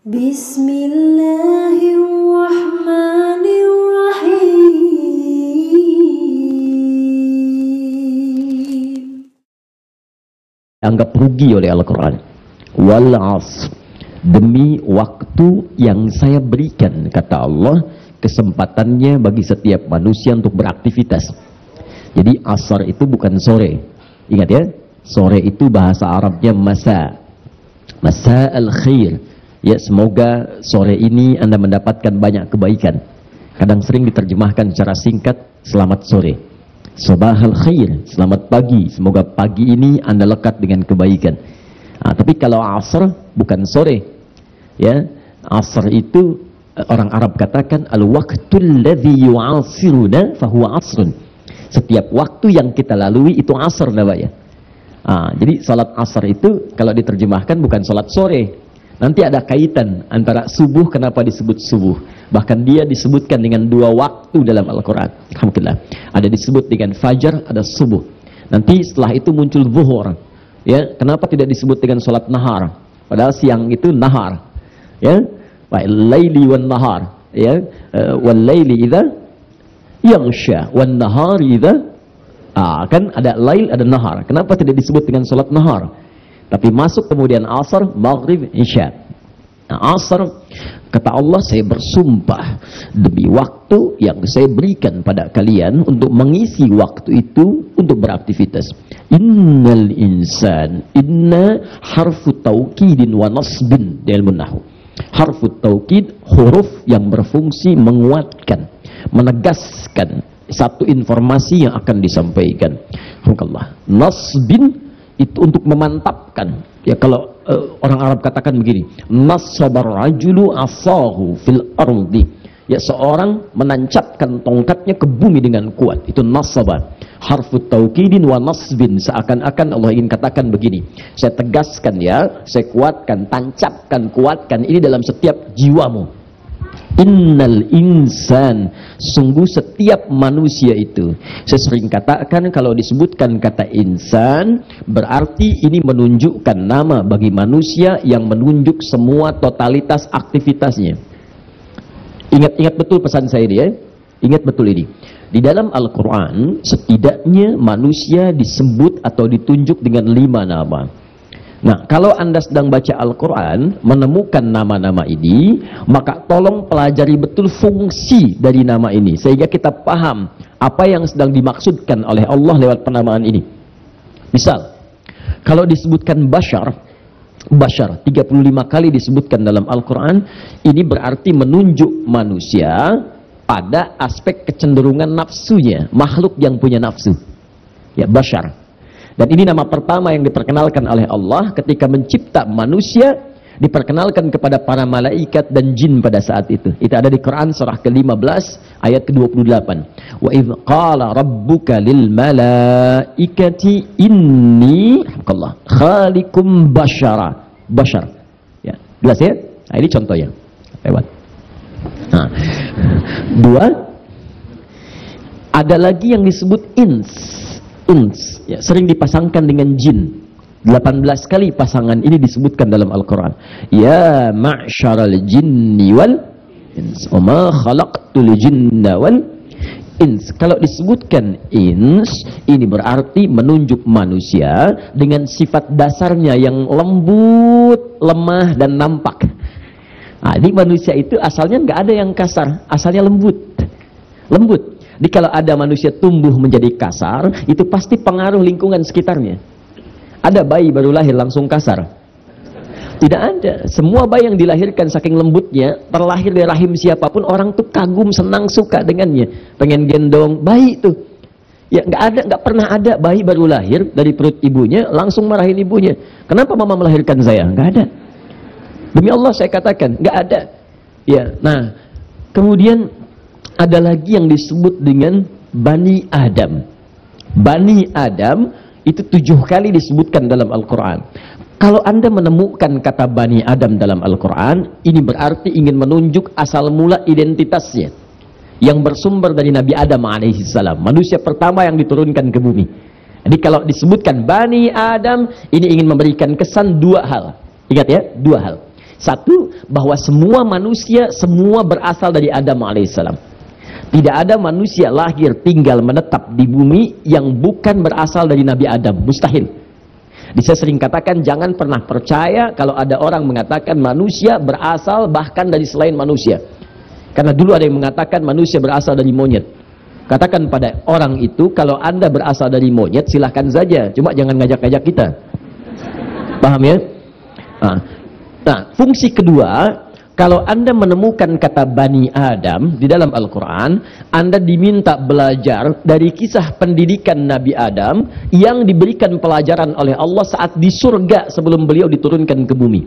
Bismillahirrahmanirrahim. Anggap rugi oleh Al-Quran. Wal 'asr, demi waktu yang saya berikan, kata Allah, kesempatannya bagi setiap manusia untuk beraktivitas. Jadi asar itu bukan sore. Ingat ya, sore itu bahasa Arabnya masa. Masa al-khair. Ya, semoga sore ini Anda mendapatkan banyak kebaikan. Kadang sering diterjemahkan secara singkat, selamat sore. Sabahal khair, selamat pagi. Semoga pagi ini Anda lekat dengan kebaikan. Tapi kalau asar bukan sore. Ya, asar itu orang Arab katakan al-waqtul ladzi yu'asiruna fahuwa asrun. Setiap waktu yang kita lalui itu asar namanya. Jadi salat asar itu kalau diterjemahkan bukan salat sore. Nanti ada kaitan antara subuh, kenapa disebut subuh. Bahkan dia disebutkan dengan dua waktu dalam Al-Quran. Alhamdulillah. Ada disebut dengan fajar, ada subuh. Nanti setelah itu muncul zuhur. Ya, kenapa tidak disebut dengan salat nahar? Padahal siang itu nahar. Ya, laili wan nahar. Ya, wal laili idza yaghsha wan nahar idza. Kan ada lail, ada nahar. Kenapa tidak disebut dengan salat nahar? Tapi masuk kemudian asar, maghrib, isya. Asar, kata Allah, saya bersumpah demi waktu yang saya berikan pada kalian untuk mengisi waktu itu untuk beraktivitas. Innal insan, inna harfu taukidin wa nasbin di ilmu nahwu. Harfu taukid, huruf yang berfungsi menguatkan, menegaskan satu informasi yang akan disampaikan. Alhamdulillah. Nasbin itu untuk memantapkan. Ya, kalau orang Arab katakan begini, nasabar rajulu asahu fil ardi. Ya, seorang menancapkan tongkatnya ke bumi dengan kuat. Itu nasabar. Harfu taukidin wa nasbin. Seakan-akan Allah ingin katakan begini, saya tegaskan ya, saya kuatkan, tancapkan, kuatkan ini dalam setiap jiwamu. Innal insan, sungguh setiap manusia itu. Saya sering katakan kalau disebutkan kata insan, berarti ini menunjukkan nama bagi manusia yang menunjuk semua totalitas aktivitasnya. Ingat betul pesan saya ini ya. Ingat betul ini. Di dalam Al-Quran, setidaknya manusia disebut atau ditunjuk dengan 5 nama. Nah, kalau Anda sedang baca Al-Quran, menemukan nama-nama ini, maka tolong pelajari betul fungsi dari nama ini, sehingga kita paham apa yang sedang dimaksudkan oleh Allah lewat penamaan ini. Misal, kalau disebutkan Bashar 35 kali disebutkan dalam Al-Quran, ini berarti menunjuk manusia pada aspek kecenderungan nafsunya, makhluk yang punya nafsu. Ya, Bashar. Dan ini nama pertama yang diperkenalkan oleh Allah ketika mencipta manusia, diperkenalkan kepada para malaikat dan jin pada saat itu. Itu ada di Quran surah ke-15 ayat ke-28. Wa idz qala rabbuka lil malaikati inni khaliqum bashara. Bashar. Ya, jelas ya? Nah, ini contohnya. Lewat. Nah, 2, ada lagi yang disebut ins, ya, sering dipasangkan dengan jin. 18 kali pasangan ini disebutkan dalam Al-Quran. Ya ma'syaral jinni wal ins, wa ma khalaqtul jinna wal ins. Kalau disebutkan ins, ini berarti menunjuk manusia dengan sifat dasarnya yang lembut, lemah, dan nampak. Nah, ini manusia itu asalnya nggak ada yang kasar, asalnya lembut. Jadi kalau ada manusia tumbuh menjadi kasar, itu pasti pengaruh lingkungan sekitarnya. Ada bayi baru lahir langsung kasar? Tidak ada. Semua bayi yang dilahirkan saking lembutnya, terlahir dari rahim siapapun, orang tuh kagum, senang, suka dengannya, pengen gendong bayi tuh. Ya, nggak pernah ada bayi baru lahir dari perut ibunya langsung marahin ibunya. Kenapa mama melahirkan saya? Nggak ada. Demi Allah saya katakan, nggak ada. Ya, nah, kemudian ada lagi yang disebut dengan Bani Adam. Bani Adam itu 7 kali disebutkan dalam Al-Quran. Kalau Anda menemukan kata Bani Adam dalam Al-Quran, ini berarti ingin menunjuk asal mula identitasnya, yang bersumber dari Nabi Adam alaihissalam, manusia pertama yang diturunkan ke bumi. Jadi kalau disebutkan Bani Adam, ini ingin memberikan kesan 2 hal. Ingat ya, 2 hal. Satu, bahwa semua manusia semua berasal dari Adam alaihissalam. Tidak ada manusia lahir tinggal menetap di bumi yang bukan berasal dari Nabi Adam, mustahil. Saya sering katakan jangan pernah percaya kalau ada orang mengatakan manusia berasal bahkan dari selain manusia. Karena dulu ada yang mengatakan manusia berasal dari monyet. Katakan pada orang itu, kalau Anda berasal dari monyet silahkan saja, cuma jangan ngajak-ngajak kita. Paham ya? Nah, fungsi kedua, kalau Anda menemukan kata Bani Adam di dalam Al-Quran, Anda diminta belajar dari kisah pendidikan Nabi Adam yang diberikan pelajaran oleh Allah saat di surga sebelum beliau diturunkan ke bumi.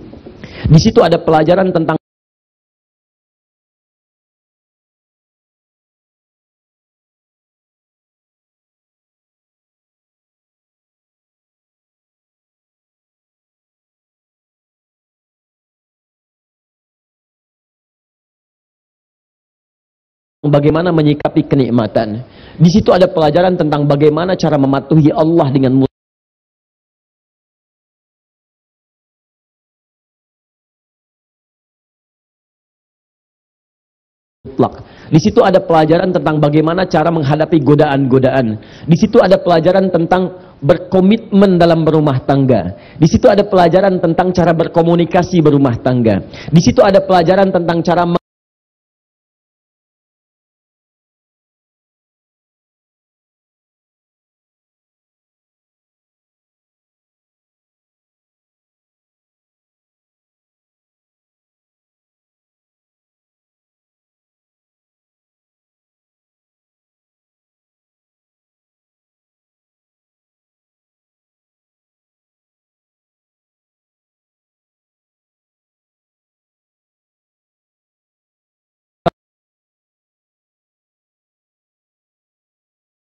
Di situ ada pelajaran tentang bagaimana menyikapi kenikmatan. Di situ ada pelajaran tentang bagaimana cara mematuhi Allah dengan mutlak. Di situ ada pelajaran tentang bagaimana cara menghadapi godaan-godaan. Di situ ada pelajaran tentang berkomitmen dalam berumah tangga. Di situ ada pelajaran tentang cara berkomunikasi berumah tangga. Di situ ada pelajaran tentang cara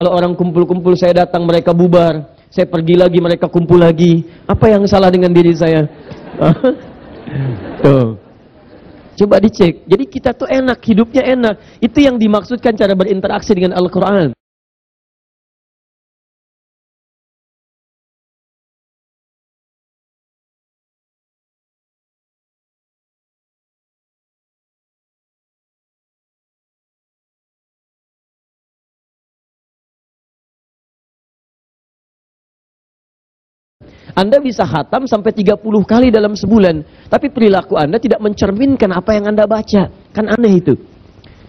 kalau orang kumpul-kumpul, saya datang, mereka bubar. Saya pergi lagi, mereka kumpul lagi. Apa yang salah dengan diri saya? Tuh. Coba dicek. Jadi kita tuh enak, hidupnya enak. Itu yang dimaksudkan cara berinteraksi dengan Al-Quran. Anda bisa khatam sampai 30 kali dalam sebulan. Tapi perilaku Anda tidak mencerminkan apa yang Anda baca. Kan aneh itu.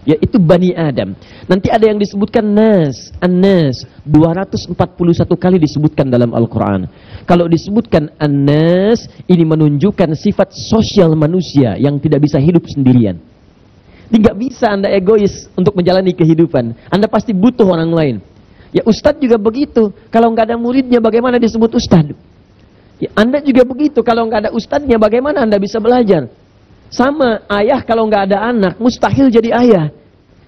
Ya, itu Bani Adam. Nanti ada yang disebutkan Nas. An-Nas. 241 kali disebutkan dalam Al-Quran. Kalau disebutkan An-Nas, ini menunjukkan sifat sosial manusia yang tidak bisa hidup sendirian. Tidak bisa Anda egois untuk menjalani kehidupan. Anda pasti butuh orang lain. Ya, Ustadz juga begitu. Kalau nggak ada muridnya, bagaimana disebut Ustadz? Ya, Anda juga begitu, kalau nggak ada ustadznya bagaimana Anda bisa belajar? Sama, ayah kalau nggak ada anak, mustahil jadi ayah.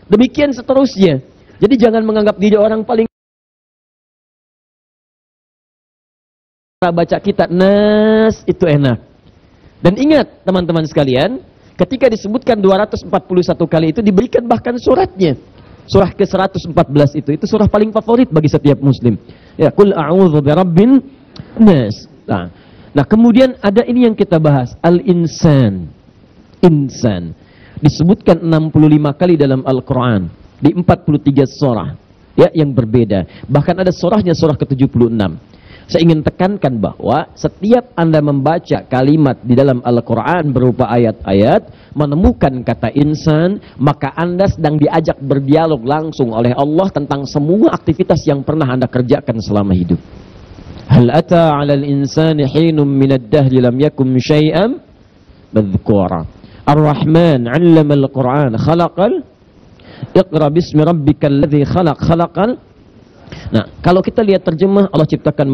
Demikian seterusnya. Jadi jangan menganggap diri orang paling baca kitab Nas itu enak. Dan ingat teman-teman sekalian, ketika disebutkan 241 kali itu diberikan bahkan suratnya. Surah ke-114 itu surah paling favorit bagi setiap muslim. Ya, Qul a'udzu birabbin nas. Nah, kemudian ada ini yang kita bahas, al-insan. Insan. Disebutkan 65 kali dalam Al-Quran. Di 43 surah. Ya, yang berbeda. Bahkan ada surahnya, surah ke-76. Saya ingin tekankan bahwa setiap Anda membaca kalimat di dalam Al-Quran berupa ayat-ayat, menemukan kata insan, maka Anda sedang diajak berdialog langsung oleh Allah tentang semua aktivitas yang pernah Anda kerjakan selama hidup. Hal ata 'alal insani hinum minad dahri lam yakum syai'an madhkura. Ar-Rahman 'allama al-Qur'an khalaqal Iqra bismi rabbikal ladzi khalaqal. Nah, kalau kita lihat terjemah, Allah ciptakan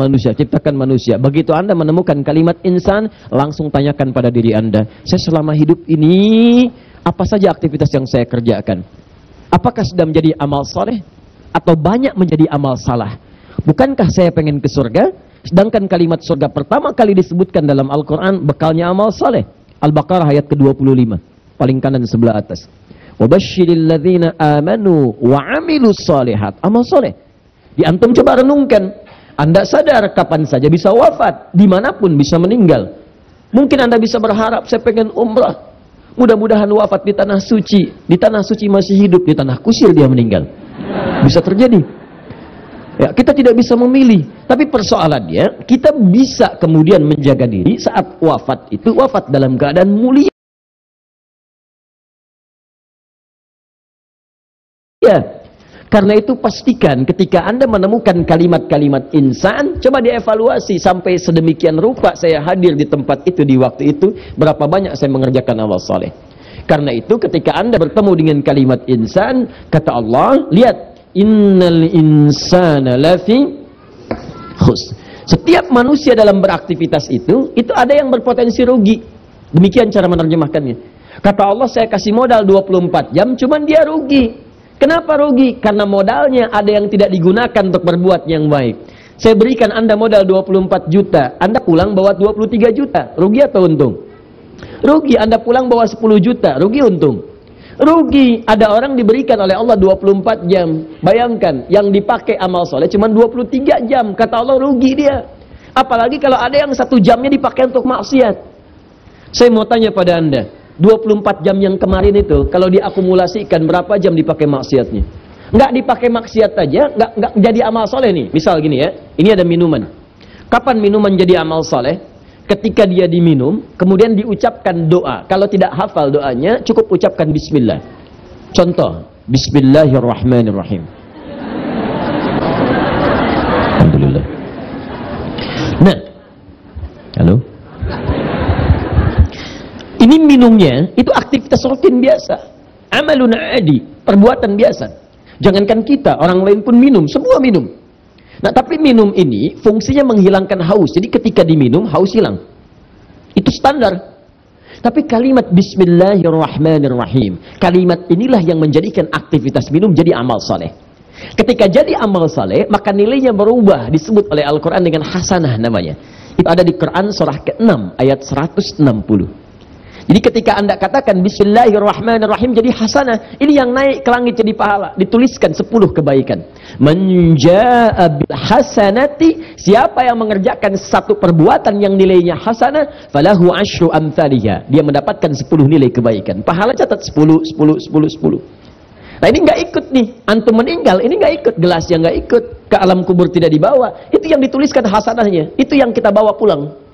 manusia. Begitu Anda menemukan kalimat insan, langsung tanyakan pada diri Anda, saya selama hidup ini apa saja aktivitas yang saya kerjakan? Apakah sudah menjadi amal soleh atau banyak menjadi amal salah? Bukankah saya pengen ke surga? Sedangkan kalimat surga pertama kali disebutkan dalam Al-Quran bekalnya amal saleh. Al-Baqarah ayat ke-25. Paling kanan sebelah atas. Wabashshiril ladzina amanu wa 'amilus shalihat. Amal saleh. Di antum coba renungkan. Anda sadar kapan saja bisa wafat. Dimanapun bisa meninggal. Mungkin Anda bisa berharap, saya pengen umrah. Mudah-mudahan wafat di tanah suci. Di tanah suci masih hidup, di tanah kusir dia meninggal. Bisa terjadi. Ya, kita tidak bisa memilih. Tapi persoalannya, kita bisa kemudian menjaga diri saat wafat itu, wafat dalam keadaan mulia. Ya, karena itu pastikan ketika Anda menemukan kalimat-kalimat insan, coba dievaluasi sampai sedemikian rupa saya hadir di tempat itu di waktu itu, berapa banyak saya mengerjakan amal soleh. Karena itu ketika Anda bertemu dengan kalimat insan, kata Allah, lihat, innal insana lafi khus. Setiap manusia dalam beraktivitas itu ada yang berpotensi rugi. Demikian cara menerjemahkannya. Kata Allah, saya kasih modal 24 jam, cuman dia rugi. Kenapa rugi? Karena modalnya ada yang tidak digunakan untuk berbuat yang baik. Saya berikan Anda modal 24 juta, Anda pulang bawa 23 juta, rugi atau untung? Rugi. Anda pulang bawa 10 juta, rugi untung? Rugi. Ada orang diberikan oleh Allah 24 jam. Bayangkan, yang dipakai amal soleh cuma 23 jam. Kata Allah, rugi dia. Apalagi kalau ada yang 1 jamnya dipakai untuk maksiat. Saya mau tanya pada Anda, 24 jam yang kemarin itu, kalau diakumulasikan berapa jam dipakai maksiatnya? Nggak dipakai maksiat aja, nggak jadi amal soleh nih. Misal gini ya, ini ada minuman. Kapan minuman jadi amal soleh? Ketika dia diminum, kemudian diucapkan doa. Kalau tidak hafal doanya, cukup ucapkan bismillah. Contoh, bismillahirrahmanirrahim. Alhamdulillah. Nah, halo. Ini minumnya, itu aktivitas rutin biasa. Amalun adi, perbuatan biasa. Jangankan kita, orang lain pun minum, semua minum. Nah, tapi minum ini fungsinya menghilangkan haus. Jadi ketika diminum, haus hilang. Itu standar. Tapi kalimat bismillahirrahmanirrahim, kalimat inilah yang menjadikan aktivitas minum jadi amal saleh. Ketika jadi amal saleh, maka nilainya berubah, disebut oleh Al-Quran dengan hasanah namanya. Itu ada di Quran surah ke-6 ayat 160. Jadi ketika Anda katakan bismillahirrahmanirrahim jadi hasanah, ini yang naik ke langit jadi pahala, dituliskan 10 kebaikan. Man jaa bil hasanati, siapa yang mengerjakan satu perbuatan yang nilainya hasanah, falahu asyru amthaliha, dia mendapatkan 10 nilai kebaikan. Pahala catat 10 10 10 10. Nah, ini nggak ikut nih, antum meninggal, ini nggak ikut, gelas yang nggak ikut, ke alam kubur tidak dibawa, itu yang dituliskan hasanahnya, itu yang kita bawa pulang.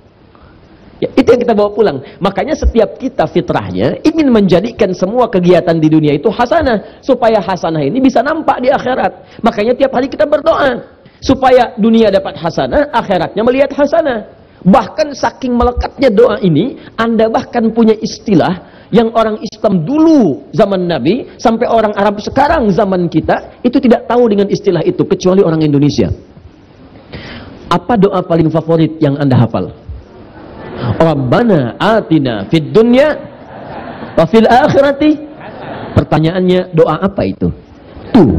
Ya, itu yang kita bawa pulang. Makanya setiap kita fitrahnya ingin menjadikan semua kegiatan di dunia itu hasanah, supaya hasanah ini bisa nampak di akhirat. Makanya tiap hari kita berdoa supaya dunia dapat hasanah, akhiratnya melihat hasanah. Bahkan saking melekatnya doa ini, Anda bahkan punya istilah yang orang Islam dulu zaman Nabi sampai orang Arab sekarang zaman kita itu tidak tahu dengan istilah itu kecuali orang Indonesia. Apa doa paling favorit yang Anda hafal? Rabbana atina fid dunya wa fil akhirati. Pertanyaannya, doa apa itu? Tuh,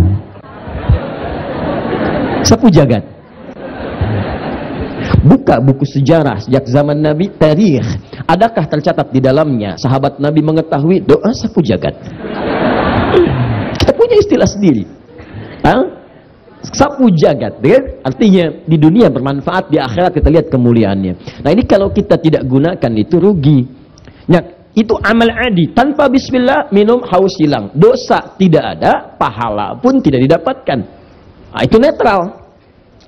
sapu jagat. Buka buku sejarah sejak zaman Nabi, tarikh. Adakah tercatat di dalamnya sahabat Nabi mengetahui doa sapu jagat? Kita punya istilah sendiri. Sapu jagat, ya? Artinya di dunia bermanfaat, di akhirat kita lihat kemuliaannya. Nah, ini kalau kita tidak gunakan itu rugi. Nah, itu amal adi, tanpa bismillah minum haus hilang, dosa tidak ada, pahala pun tidak didapatkan. Nah, itu netral,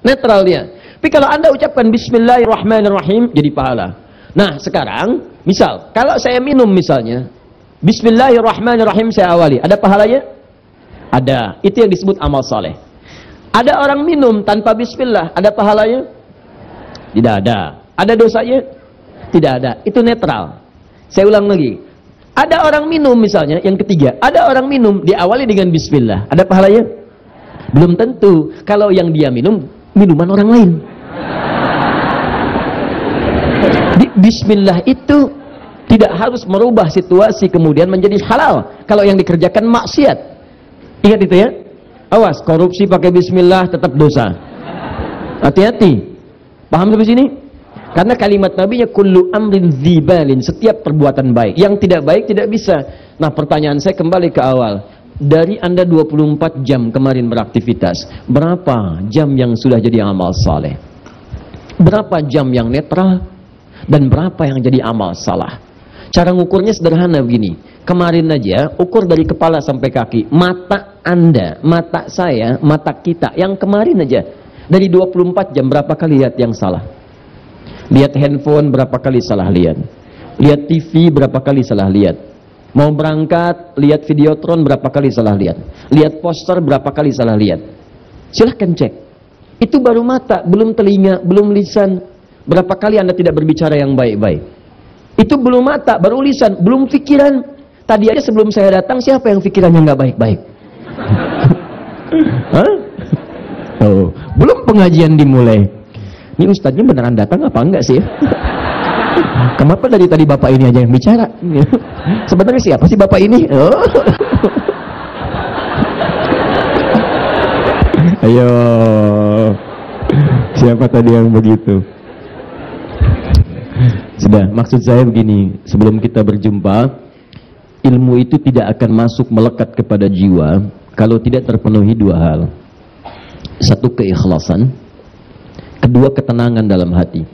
netral dia. Tapi kalau Anda ucapkan bismillahirrahmanirrahim jadi pahala. Nah, sekarang misal kalau saya minum misalnya bismillahirrahmanirrahim saya awali, ada pahalanya? Ada. Itu yang disebut amal saleh. Ada orang minum tanpa bismillah, ada pahalanya? Tidak ada. Ada dosanya? Tidak ada. Itu netral. Saya ulang lagi. Ada orang minum misalnya, yang ketiga, ada orang minum diawali dengan bismillah, ada pahalanya? Belum tentu. Kalau yang dia minum, minuman orang lain. Bismillah itu tidak harus merubah situasi kemudian menjadi halal. Kalau yang dikerjakan maksiat. Ingat itu ya. Awas, korupsi pakai bismillah tetap dosa. Hati-hati. Paham sampai sini? Karena kalimat Nabi-nya kullu amrin dzibalin, setiap perbuatan baik. Yang tidak baik tidak bisa. Nah, pertanyaan saya kembali ke awal. Dari Anda 24 jam kemarin beraktivitas, berapa jam yang sudah jadi amal saleh? Berapa jam yang netral? dan berapa yang jadi amal salah. Cara ngukurnya sederhana begini. Kemarin aja ukur dari kepala sampai kaki. Mata Anda, mata saya, mata kita yang kemarin aja dari 24 jam berapa kali lihat yang salah? Lihat handphone berapa kali salah lihat? Lihat TV berapa kali salah lihat? Mau berangkat, lihat videotron berapa kali salah lihat? Lihat poster berapa kali salah lihat? Silahkan cek. Itu baru mata, belum telinga, belum lisan. Berapa kali Anda tidak berbicara yang baik-baik? Itu belum mata, baru lisan, belum pikiran. Tadi aja sebelum saya datang, siapa yang pikirannya nggak baik-baik? Hah? Oh, belum pengajian dimulai. Ini ustadznya beneran datang apa enggak sih? Kenapa dari tadi bapak ini aja yang bicara? Sebenarnya siapa sih bapak ini? Oh. Ayo, siapa tadi yang begitu? Sudah, maksud saya begini, sebelum kita berjumpa, ilmu itu tidak akan masuk melekat kepada jiwa kalau tidak terpenuhi dua hal. Satu, keikhlasan. Kedua, ketenangan dalam hati.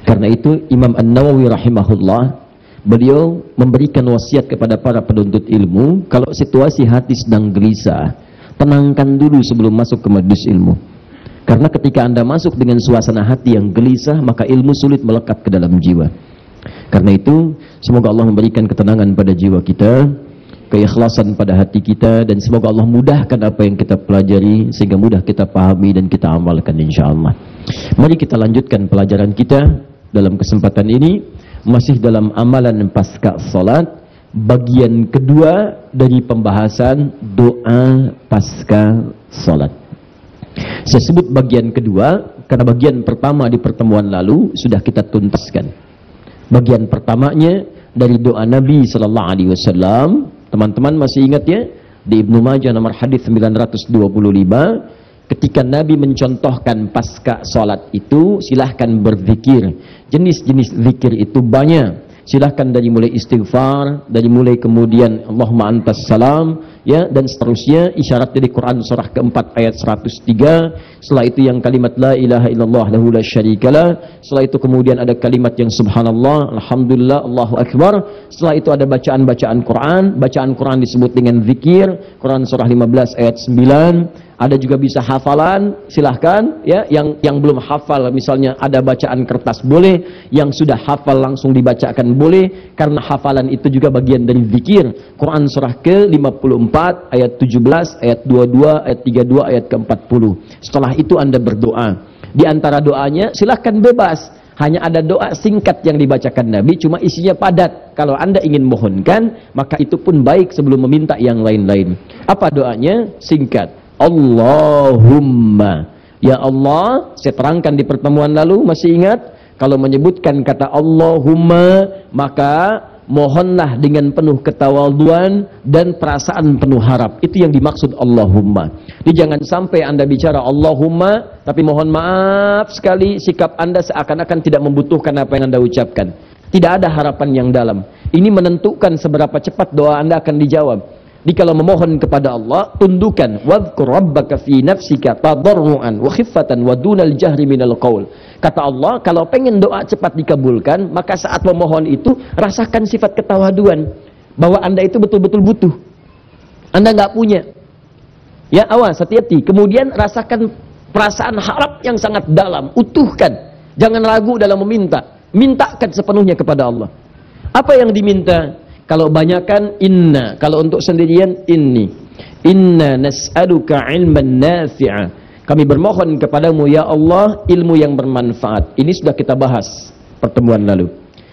Karena itu Imam An-Nawawi rahimahullah, beliau memberikan wasiat kepada para penuntut ilmu, kalau situasi hati sedang gelisah, tenangkan dulu sebelum masuk ke majelis ilmu. Karena ketika Anda masuk dengan suasana hati yang gelisah, maka ilmu sulit melekat ke dalam jiwa. Karena itu, semoga Allah memberikan ketenangan pada jiwa kita, keikhlasan pada hati kita, dan semoga Allah mudahkan apa yang kita pelajari, sehingga mudah kita pahami dan kita amalkan insyaAllah. Mari kita lanjutkan pelajaran kita dalam kesempatan ini, masih dalam amalan pasca salat, bagian kedua dari pembahasan doa pasca salat. Saya sebut bagian kedua karena bagian pertama di pertemuan lalu sudah kita tuntaskan. Bagian pertamanya dari doa Nabi sallallahu alaihi wasallam. Teman-teman masih ingat ya? Di Ibnu Majah nomor hadis 925, ketika Nabi mencontohkan pasca salat itu, silahkan berzikir. Jenis-jenis zikir itu banyak. Silahkan dari mulai istighfar, dari mulai kemudian Allahumma antas salam, ya, dan seterusnya. Isyarat dari Quran surah keempat ayat 103. Setelah itu yang kalimat la ilaha illallah lahu la syarikalah. Setelah itu kemudian ada kalimat yang subhanallah, alhamdulillah, Allahu akbar. Setelah itu ada bacaan-bacaan Quran. Bacaan Quran disebut dengan zikir. Quran surah 15 ayat 9. Ada juga bisa hafalan, silahkan ya. Yang belum hafal, misalnya ada bacaan kertas boleh, yang sudah hafal langsung dibacakan boleh, karena hafalan itu juga bagian dari zikir. Quran surah ke-54 ayat 17, ayat 22, ayat 32, ayat ke-40. Setelah itu Anda berdoa. Di antara doanya silahkan bebas. Hanya ada doa singkat yang dibacakan Nabi, cuma isinya padat. Kalau Anda ingin mohonkan, maka itu pun baik sebelum meminta yang lain-lain. Apa doanya? Singkat. Allahumma, ya Allah. Saya terangkan di pertemuan lalu, masih ingat? Kalau menyebutkan kata Allahumma, maka mohonlah dengan penuh ketawaduan dan perasaan penuh harap. Itu yang dimaksud Allahumma. Jadi jangan sampai Anda bicara Allahumma, tapi mohon maaf sekali, sikap Anda seakan-akan tidak membutuhkan apa yang Anda ucapkan. Tidak ada harapan yang dalam. Ini menentukan seberapa cepat doa Anda akan dijawab. Jadi kalau memohon kepada Allah, tundukkan. Wadhkur rabbaka fi nafsika tadarruan wa khiffatan wa dunal jahri minal qaul. Kata Allah, kalau pengen doa cepat dikabulkan, maka saat memohon itu rasakan sifat ketawaduan, bahwa Anda itu betul-betul butuh. Anda nggak punya. Ya, awas, hati-hati. Kemudian rasakan perasaan harap yang sangat dalam, utuhkan. Jangan ragu dalam meminta. Mintakan sepenuhnya kepada Allah. Apa yang diminta? Kalau banyakkan inna, kalau untuk sendirian inni. Inna nas'aluka ilman nafi'a. Kami bermohon kepadamu ya Allah ilmu yang bermanfaat. Ini sudah kita bahas pertemuan lalu.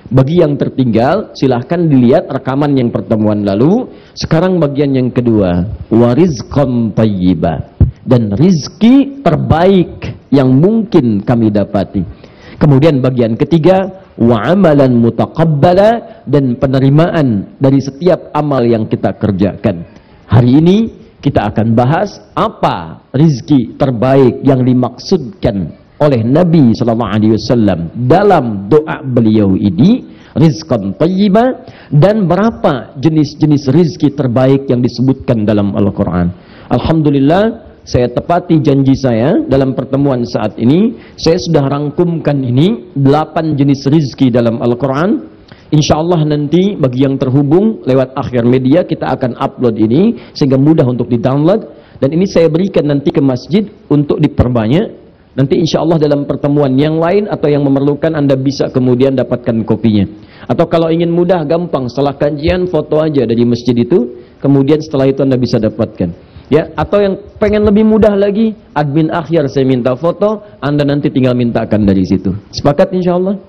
Bagi yang tertinggal silahkan dilihat rekaman yang pertemuan lalu. Sekarang bagian yang kedua, warizqan thayyibah, dan rizki terbaik yang mungkin kami dapati. Kemudian bagian ketiga, wa amalan mutaqabbala, dan penerimaan dari setiap amal yang kita kerjakan. Hari ini kita akan bahas apa rizki terbaik yang dimaksudkan oleh Nabi SAW dalam doa beliau ini, rizqan thayyibah, dan berapa jenis-jenis rizki terbaik yang disebutkan dalam Al-Quran. Alhamdulillah, saya tepati janji saya dalam pertemuan saat ini. Saya sudah rangkumkan ini 8 jenis rizki dalam Al-Quran. Insya Allah nanti bagi yang terhubung lewat akhir media kita akan upload ini sehingga mudah untuk di-download. Dan ini saya berikan nanti ke masjid untuk diperbanyak. Nanti insya Allah dalam pertemuan yang lain atau yang memerlukan Anda bisa kemudian dapatkan kopinya. Atau kalau ingin mudah, gampang, setelah kajian foto aja dari masjid itu, kemudian setelah itu Anda bisa dapatkan. Ya, atau yang pengen lebih mudah lagi, admin akhir saya minta foto, Anda nanti tinggal mintakan dari situ. Sepakat insya Allah?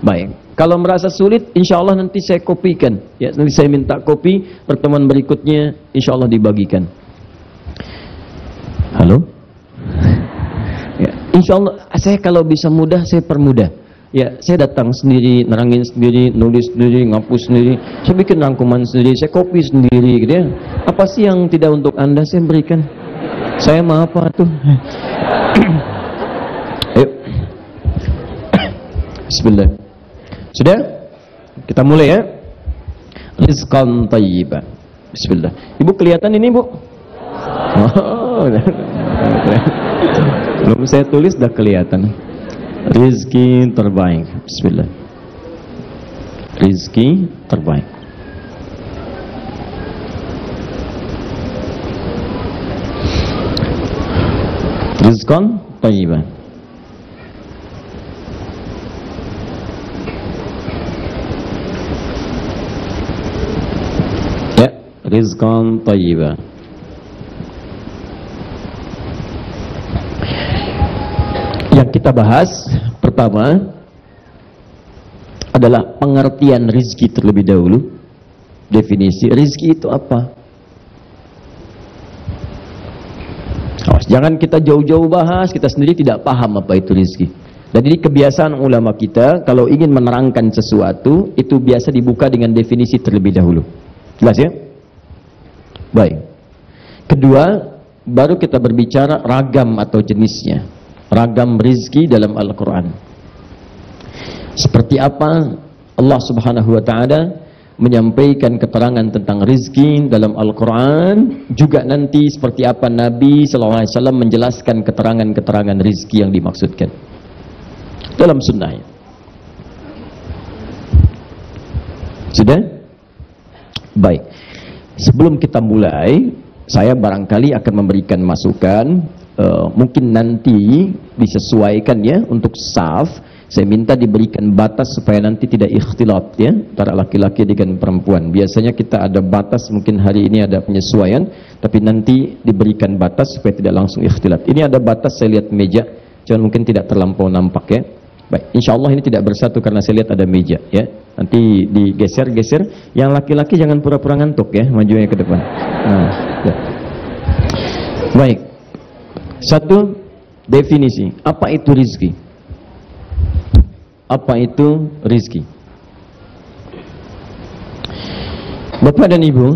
Baik. Kalau merasa sulit, insya Allah nanti saya kopikan. Ya, nanti saya minta kopi, pertemuan berikutnya insya Allah dibagikan. Halo? Ya, insya Allah saya kalau bisa mudah saya permudah. Ya, saya datang sendiri, nerangin sendiri, nulis sendiri, ngapus sendiri, saya bikin rangkuman sendiri, saya copy sendiri, gitu ya. Apa sih yang tidak untuk Anda saya berikan? Saya mah apa tuh? Ayo. Bismillah. Sudah? Kita mulai ya. Rizqan thayyiban. Bismillah. Ibu kelihatan ini, Bu? Oh, belum saya tulis dah kelihatan. Rizki terbaik. Bismillah. Rizki terbaik. Rizqan thayyiban. Ya, rizqan thayyiban. Yang kita bahas pertama adalah pengertian rizki terlebih dahulu. Definisi rizki itu apa? Awas, jangan kita jauh-jauh bahas, kita sendiri tidak paham apa itu rizki. Dan ini kebiasaan ulama kita, kalau ingin menerangkan sesuatu, itu biasa dibuka dengan definisi terlebih dahulu. Jelas ya? Baik. Kedua, baru kita berbicara ragam atau jenisnya. Ragam rizki dalam Al-Quran. Seperti apa Allah Subhanahu wa Ta'ala menyampaikan keterangan tentang rizki dalam Al-Quran, juga nanti seperti apa Nabi SAW menjelaskan keterangan-keterangan rizki yang dimaksudkan dalam sunnahnya. Sudah? Baik. Sebelum kita mulai, saya barangkali akan memberikan masukan. Mungkin nanti disesuaikan ya untuk saf. Saya minta diberikan batas supaya nanti tidak ikhtilat ya antara laki-laki dengan perempuan. Biasanya kita ada batas, mungkin hari ini ada penyesuaian, tapi nanti diberikan batas supaya tidak langsung ikhtilat. Ini ada batas, saya lihat meja, cuman mungkin tidak terlampau nampak ya. Baik, insya Allah ini tidak bersatu karena saya lihat ada meja ya. Nanti digeser-geser. Yang laki-laki jangan pura-pura ngantuk ya, majunya ke depan. Nah, ya. Baik. Satu, definisi. Apa itu rizki? Apa itu rizki? Bapak dan Ibu,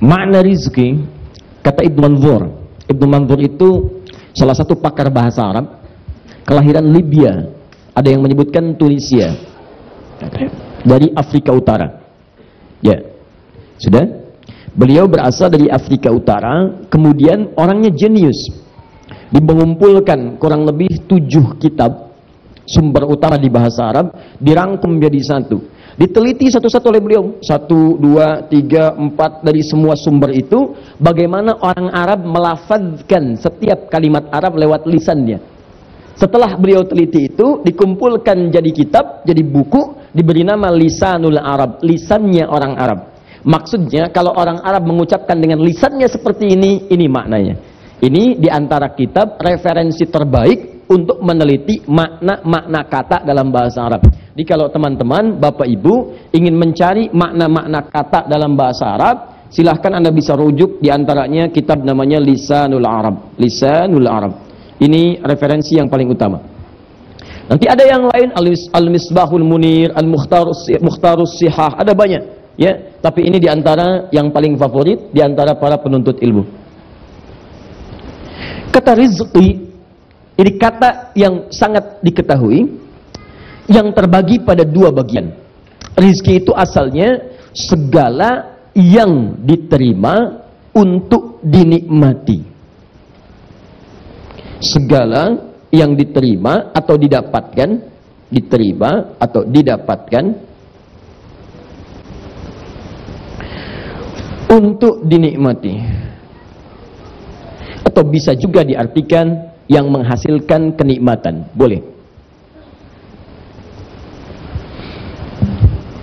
makna rizki, kata Ibnu Manzur. Ibnu Manzur itu salah satu pakar bahasa Arab, kelahiran Libya. Ada yang menyebutkan Tunisia, dari Afrika Utara. Ya, sudah. Beliau berasal dari Afrika Utara, kemudian orangnya jenius. Mengumpulkan kurang lebih 7 kitab sumber utama di bahasa Arab, dirangkum menjadi satu, diteliti satu-satu oleh beliau, 1, 2, 3, 4 dari semua sumber itu, bagaimana orang Arab melafazkan setiap kalimat Arab lewat lisannya. Setelah beliau teliti itu, dikumpulkan jadi kitab, jadi buku, diberi nama Lisanul Arab, lisannya orang Arab. Maksudnya kalau orang Arab mengucapkan dengan lisannya seperti ini maknanya. Ini diantara kitab referensi terbaik untuk meneliti makna-makna kata dalam bahasa Arab. Jadi kalau teman-teman, Bapak Ibu ingin mencari makna-makna kata dalam bahasa Arab, silahkan Anda bisa rujuk diantaranya kitab namanya Lisanul Arab. Lisanul Arab. Ini referensi yang paling utama. Nanti ada yang lain, Al-Misbahul Munir, Al-Mukhtarus Sihah, ada banyak. Ya, tapi ini diantara yang paling favorit diantara para penuntut ilmu. Kata rizki, ini kata yang sangat diketahui, yang terbagi pada 2 bagian. Rizki itu asalnya segala yang diterima untuk dinikmati. segala yang diterima atau didapatkan, diterima atau didapatkan untuk dinikmati, atau bisa juga diartikan yang menghasilkan kenikmatan, boleh.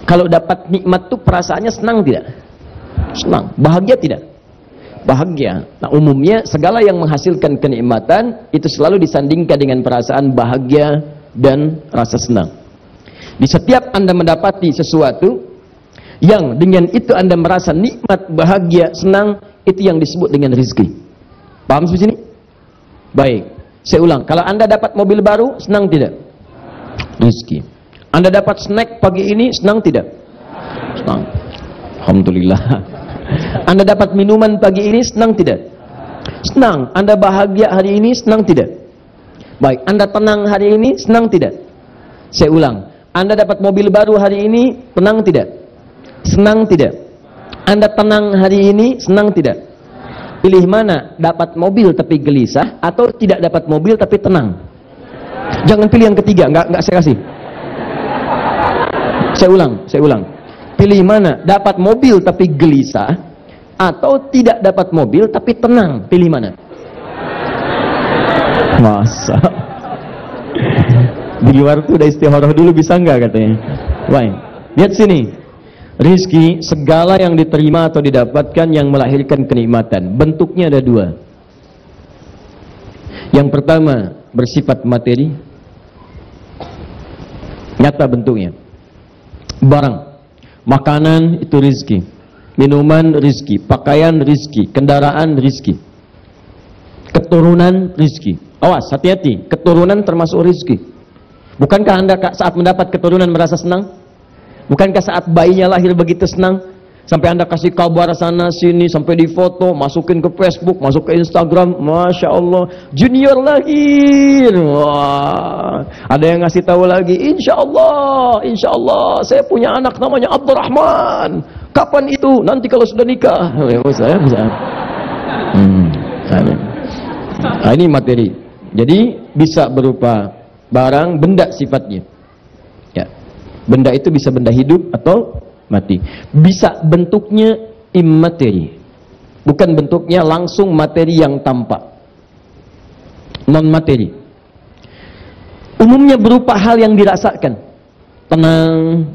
Kalau dapat nikmat tuh perasaannya senang tidak? Senang. Bahagia tidak? Bahagia. Nah, umumnya segala yang menghasilkan kenikmatan itu selalu disandingkan dengan perasaan bahagia dan rasa senang. Di setiap Anda mendapati sesuatu yang dengan itu Anda merasa nikmat, bahagia, senang, itu yang disebut dengan rezeki. Paham sampai sini? Baik. Saya ulang, kalau Anda dapat mobil baru, senang tidak? Rezeki. Anda dapat snack pagi ini, senang tidak? Senang. Alhamdulillah. Anda dapat minuman pagi ini, senang tidak? Senang. Anda bahagia hari ini, senang tidak? Baik. Anda tenang hari ini, senang tidak? Saya ulang. Anda dapat mobil baru hari ini, tenang tidak? Senang tidak? Anda tenang hari ini, senang tidak? Pilih mana? Dapat mobil tapi gelisah, atau tidak dapat mobil tapi tenang? Jangan pilih yang ketiga, nggak saya kasih. Saya ulang. Pilih mana? Dapat mobil tapi gelisah, atau tidak dapat mobil tapi tenang? Pilih mana? Masa? Di luar tuh udah istikharah dulu, bisa nggak katanya? Baik. Lihat sini. Rizki, segala yang diterima atau didapatkan yang melahirkan kenikmatan. Bentuknya ada dua. Yang pertama, bersifat materi. Nyata bentuknya. Barang, makanan itu rizki, minuman rizki, pakaian rizki, kendaraan rizki, keturunan rizki. Awas, hati-hati, keturunan termasuk rizki. Bukankah Anda saat mendapat keturunan merasa senang? Bukankah saat bayinya lahir begitu senang? Sampai Anda kasih kabar sana sini, sampai difoto, masukin ke Facebook, masuk ke Instagram, Masya Allah, junior lahir. Wah, ada yang ngasih tahu lagi, Insya Allah, saya punya anak namanya Abdurrahman. Kapan itu? Nanti kalau sudah nikah. Saya bisa. Nah, ini materi. Jadi bisa berupa barang, benda sifatnya. Ya, benda itu bisa benda hidup atau mati. Bisa bentuknya immateri, bukan bentuknya langsung materi yang tampak, non materi. Umumnya berupa hal yang dirasakan. Tenang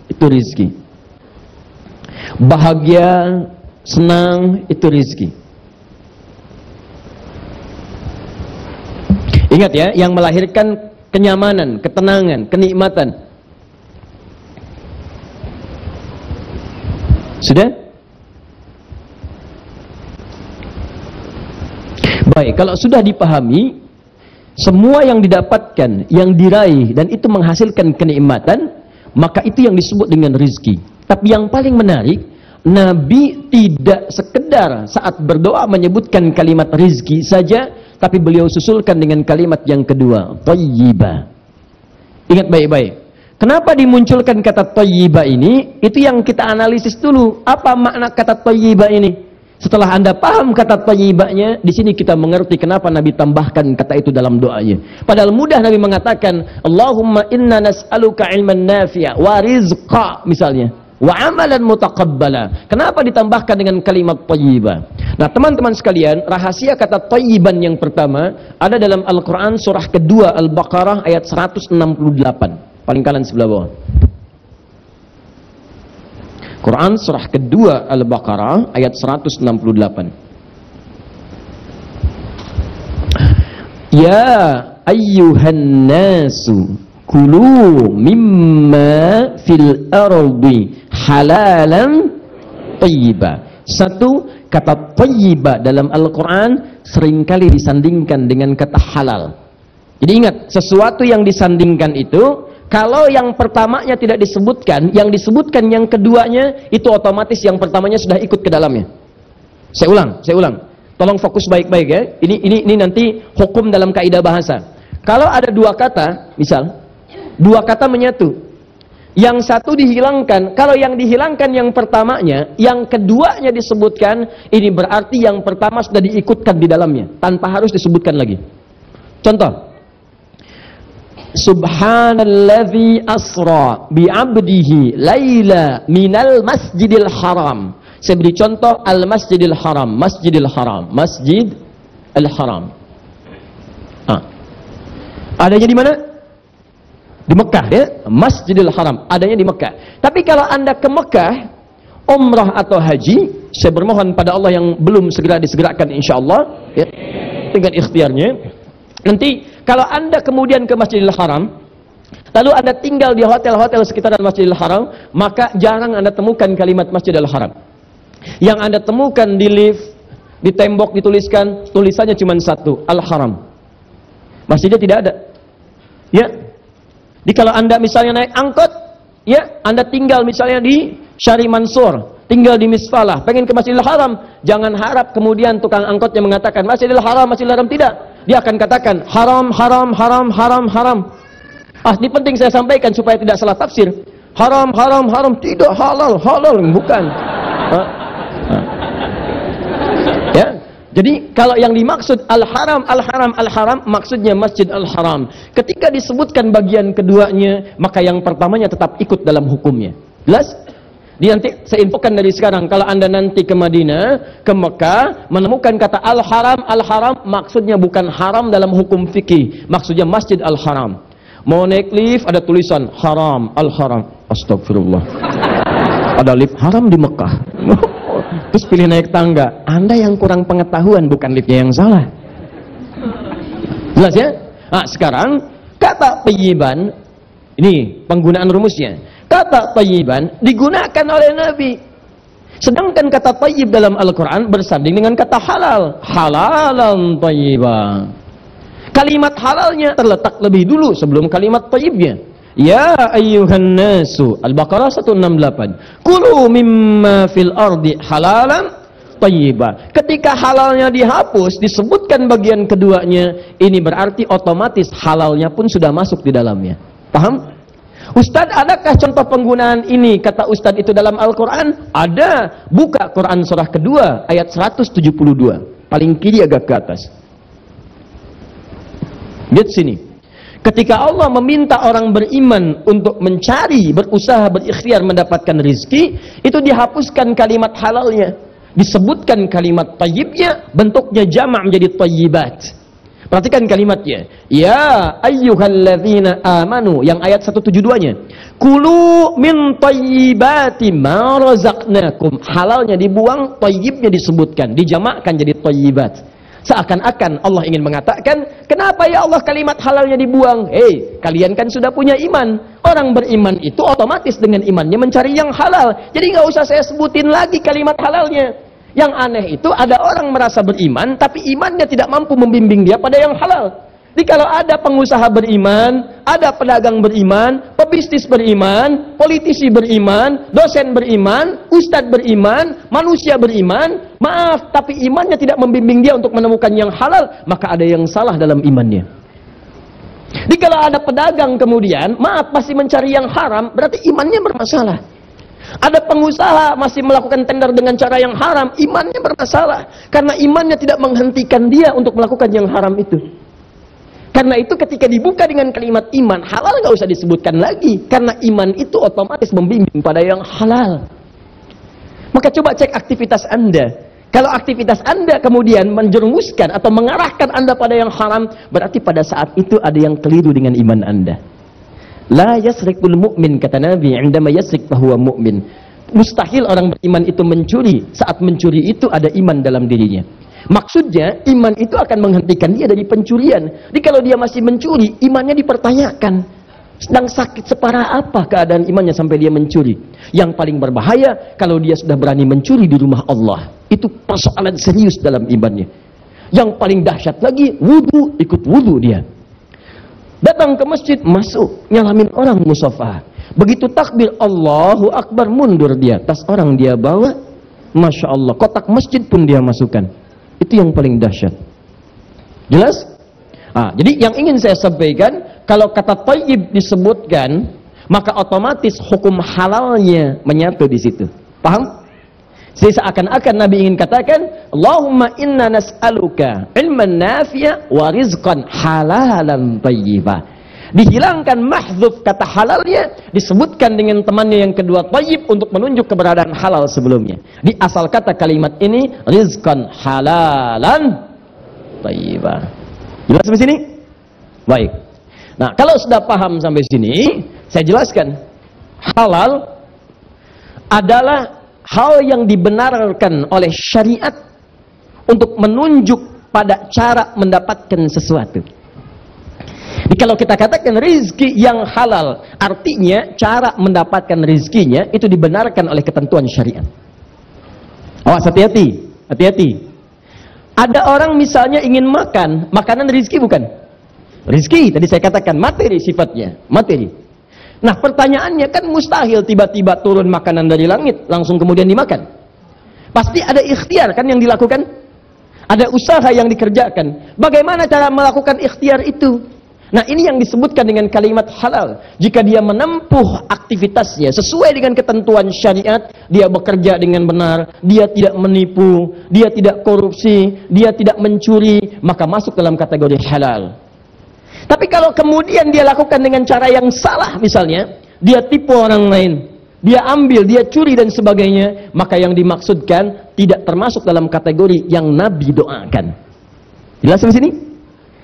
itu rizki, bahagia, senang itu rizki. Ingat ya, yang melahirkan kenyamanan, ketenangan, kenikmatan. Sudah? Baik, kalau sudah dipahami, semua yang didapatkan, yang diraih, dan itu menghasilkan kenikmatan, maka itu yang disebut dengan rizki. Tapi yang paling menarik, Nabi tidak sekedar saat berdoa menyebutkan kalimat rizki saja, tapi beliau susulkan dengan kalimat yang kedua, thayyibah. Ingat baik-baik. Kenapa dimunculkan kata thayyibah ini? Itu yang kita analisis dulu. Apa makna kata thayyibah ini? Setelah Anda paham kata thayyibahnya, di sini kita mengerti kenapa Nabi tambahkan kata itu dalam doanya. Padahal mudah Nabi mengatakan, Allahumma inna nas'aluka ilman nafi'a wa rizqa misalnya, wa amalan mutaqabbala. Kenapa ditambahkan dengan kalimat thayyibah? Nah, teman-teman sekalian, rahasia kata thayyiban yang pertama ada dalam Al-Qur'an surah kedua Al-Baqarah ayat 168. Paling kanan sebelah bawah. Quran surah kedua Al-Baqarah ayat 168. Ya ayyuhan nasu kulu mimma fil ardi halalan thayyiba. Satu, kata thayyiba dalam Al-Quran seringkali disandingkan dengan kata halal. Jadi ingat, sesuatu yang disandingkan itu, kalau yang pertamanya tidak disebutkan, yang disebutkan yang keduanya, itu otomatis yang pertamanya sudah ikut ke dalamnya. Saya ulang. Tolong fokus baik-baik ya. Ini nanti hukum dalam kaidah bahasa. Kalau ada dua kata, misal, dua kata menyatu, yang satu dihilangkan, kalau yang dihilangkan yang pertamanya, yang keduanya disebutkan, ini berarti yang pertama sudah diikutkan di dalamnya, tanpa harus disebutkan lagi. Contoh. Subhanalladzi asra bi'abdihi laila minal masjidil haram. Saya beri contoh al-masjidil haram, masjidil haram, masjid al-haram. Adanya di mana? Di Mekah ya, masjidil haram. Adanya di Mekah. Tapi kalau Anda ke Mekah, umrah atau haji, saya bermohon pada Allah yang belum segera disegerakan insyaallah ya, dengan ikhtiarnya. Nanti kalau Anda kemudian ke Masjidil Haram, lalu Anda tinggal di hotel-hotel sekitaran Masjidil Haram, maka jarang Anda temukan kalimat Masjidil Haram. Yang Anda temukan di lift, di tembok dituliskan, tulisannya cuma satu, Al-Haram. Masjidnya tidak ada. Ya. Jadi kalau Anda misalnya naik angkot, ya, Anda tinggal misalnya di Syari Mansur, tinggal di Misfalah, pengen ke Masjidil Haram, jangan harap kemudian tukang angkotnya mengatakan Masjidil Haram, Masjidil Haram, tidak. Dia akan katakan haram, haram, haram, haram, haram. Ini penting saya sampaikan supaya tidak salah tafsir. Haram, haram, haram, tidak, halal, halal, bukan. Ya. Jadi kalau yang dimaksud al-haram, al-haram, al-haram, maksudnya Masjid al-Haram. Ketika disebutkan bagian keduanya, maka yang pertamanya tetap ikut dalam hukumnya. Jelas? Nanti saya infokan dari sekarang, kalau Anda nanti ke Madinah, ke Mekah, menemukan kata al-haram, al-haram, maksudnya bukan haram dalam hukum fikih, maksudnya Masjid al-Haram. Mau naik lift, ada tulisan haram, al-haram. Astagfirullah. Ada lift haram di Mekah. Terus pilih naik tangga. Anda yang kurang pengetahuan, bukan liftnya yang salah. Jelas ya? Nah, sekarang kata thayyiban, ini penggunaan rumusnya. Kata thayyiban digunakan oleh Nabi. Sedangkan kata thayyib dalam Al-Quran bersanding dengan kata halal. Halalan thayyiban. Kalimat halalnya terletak lebih dulu sebelum kalimat thayyibnya. Ya ayyuhan nasu. Al-Baqarah 168. Kulu mimma fil ardi halalan thayyiban. Ketika halalnya dihapus, disebutkan bagian keduanya, ini berarti otomatis halalnya pun sudah masuk di dalamnya. Paham? Ustadz, adakah contoh penggunaan ini kata Ustadz itu dalam Al-Quran? Ada. Buka Quran surah kedua ayat 172, paling kiri agak ke atas. Lihat sini. Ketika Allah meminta orang beriman untuk mencari, berusaha, berikhtiar mendapatkan rizki, itu dihapuskan kalimat halalnya, disebutkan kalimat tayyibnya, bentuknya jamak menjadi tayyibat. Perhatikan kalimatnya. Ya ayyuhalladzina amanu, yang ayat 172-nya. Kulu min tayyibati ma razaqnakum. Halalnya dibuang, tayyibnya disebutkan, dijamakkan jadi tayyibat. Seakan-akan Allah ingin mengatakan, kenapa ya Allah kalimat halalnya dibuang? Kalian kan sudah punya iman. Orang beriman itu otomatis dengan imannya mencari yang halal. Jadi nggak usah saya sebutin lagi kalimat halalnya. Yang aneh itu ada orang merasa beriman, tapi imannya tidak mampu membimbing dia pada yang halal. Jadi kalau ada pengusaha beriman, ada pedagang beriman, pebisnis beriman, politisi beriman, dosen beriman, ustadz beriman, manusia beriman, maaf, tapi imannya tidak membimbing dia untuk menemukan yang halal, maka ada yang salah dalam imannya. Jadi kalau ada pedagang kemudian, maaf, masih mencari yang haram, berarti imannya bermasalah. Ada pengusaha masih melakukan tender dengan cara yang haram, imannya bermasalah. Karena imannya tidak menghentikan dia untuk melakukan yang haram itu. Karena itu ketika dibuka dengan kalimat iman, halal nggak usah disebutkan lagi. Karena iman itu otomatis membimbing pada yang halal. Maka coba cek aktivitas Anda. Kalau aktivitas Anda kemudian menjerumuskan atau mengarahkan Anda pada yang haram, berarti pada saat itu ada yang keliru dengan iman Anda. La yasrikul mu'min, kata Nabi, indama yasrik fahuwa mu'min. Mustahil orang beriman itu mencuri. Saat mencuri itu ada iman dalam dirinya. Maksudnya iman itu akan menghentikan dia dari pencurian. Jadi kalau dia masih mencuri, imannya dipertanyakan. Sedang sakit separah apa keadaan imannya sampai dia mencuri. Yang paling berbahaya kalau dia sudah berani mencuri di rumah Allah. Itu persoalan serius dalam imannya. Yang paling dahsyat lagi, wudu, ikut wudu dia. Datang ke masjid, masuk, nyalamin orang musafah. Begitu takbir, Allahu Akbar, mundur dia. Tas orang dia bawa, Masya Allah, kotak masjid pun dia masukkan. Itu yang paling dahsyat. Jelas? Jadi yang ingin saya sampaikan, kalau kata thayyib disebutkan, maka otomatis hukum halalnya menyatu di situ. Paham? Jadi seakan-akan Nabi ingin katakan, Allahumma inna nas'aluka ilman nafi'a wa rizqan halalan thayyibah. Dihilangkan mahdzuf kata halalnya, disebutkan dengan temannya yang kedua thayyib untuk menunjuk keberadaan halal sebelumnya. Di asal kata kalimat ini rizqan halalan thayyibah. Jelas sampai sini? Baik. Nah, kalau sudah paham sampai sini, saya jelaskan. Halal adalah hal yang dibenarkan oleh syariat untuk menunjuk pada cara mendapatkan sesuatu. Jadi kalau kita katakan rizki yang halal, artinya cara mendapatkan rizkinya itu dibenarkan oleh ketentuan syariat. Awas, hati-hati, hati-hati. Ada orang misalnya ingin makan, makanan rizki bukan? Rizki, tadi saya katakan materi sifatnya, materi. Nah pertanyaannya kan mustahil tiba-tiba turun makanan dari langit, langsung kemudian dimakan. Pasti ada ikhtiar kan yang dilakukan? Ada usaha yang dikerjakan. Bagaimana cara melakukan ikhtiar itu? Nah ini yang disebutkan dengan kalimat halal. Jika dia menempuh aktivitasnya sesuai dengan ketentuan syariat, dia bekerja dengan benar, dia tidak menipu, dia tidak korupsi, dia tidak mencuri, maka masuk dalam kategori halal. Tapi kalau kemudian dia lakukan dengan cara yang salah, misalnya dia tipu orang lain, dia ambil, dia curi dan sebagainya, maka yang dimaksudkan tidak termasuk dalam kategori yang Nabi doakan. Jelas sampai sini?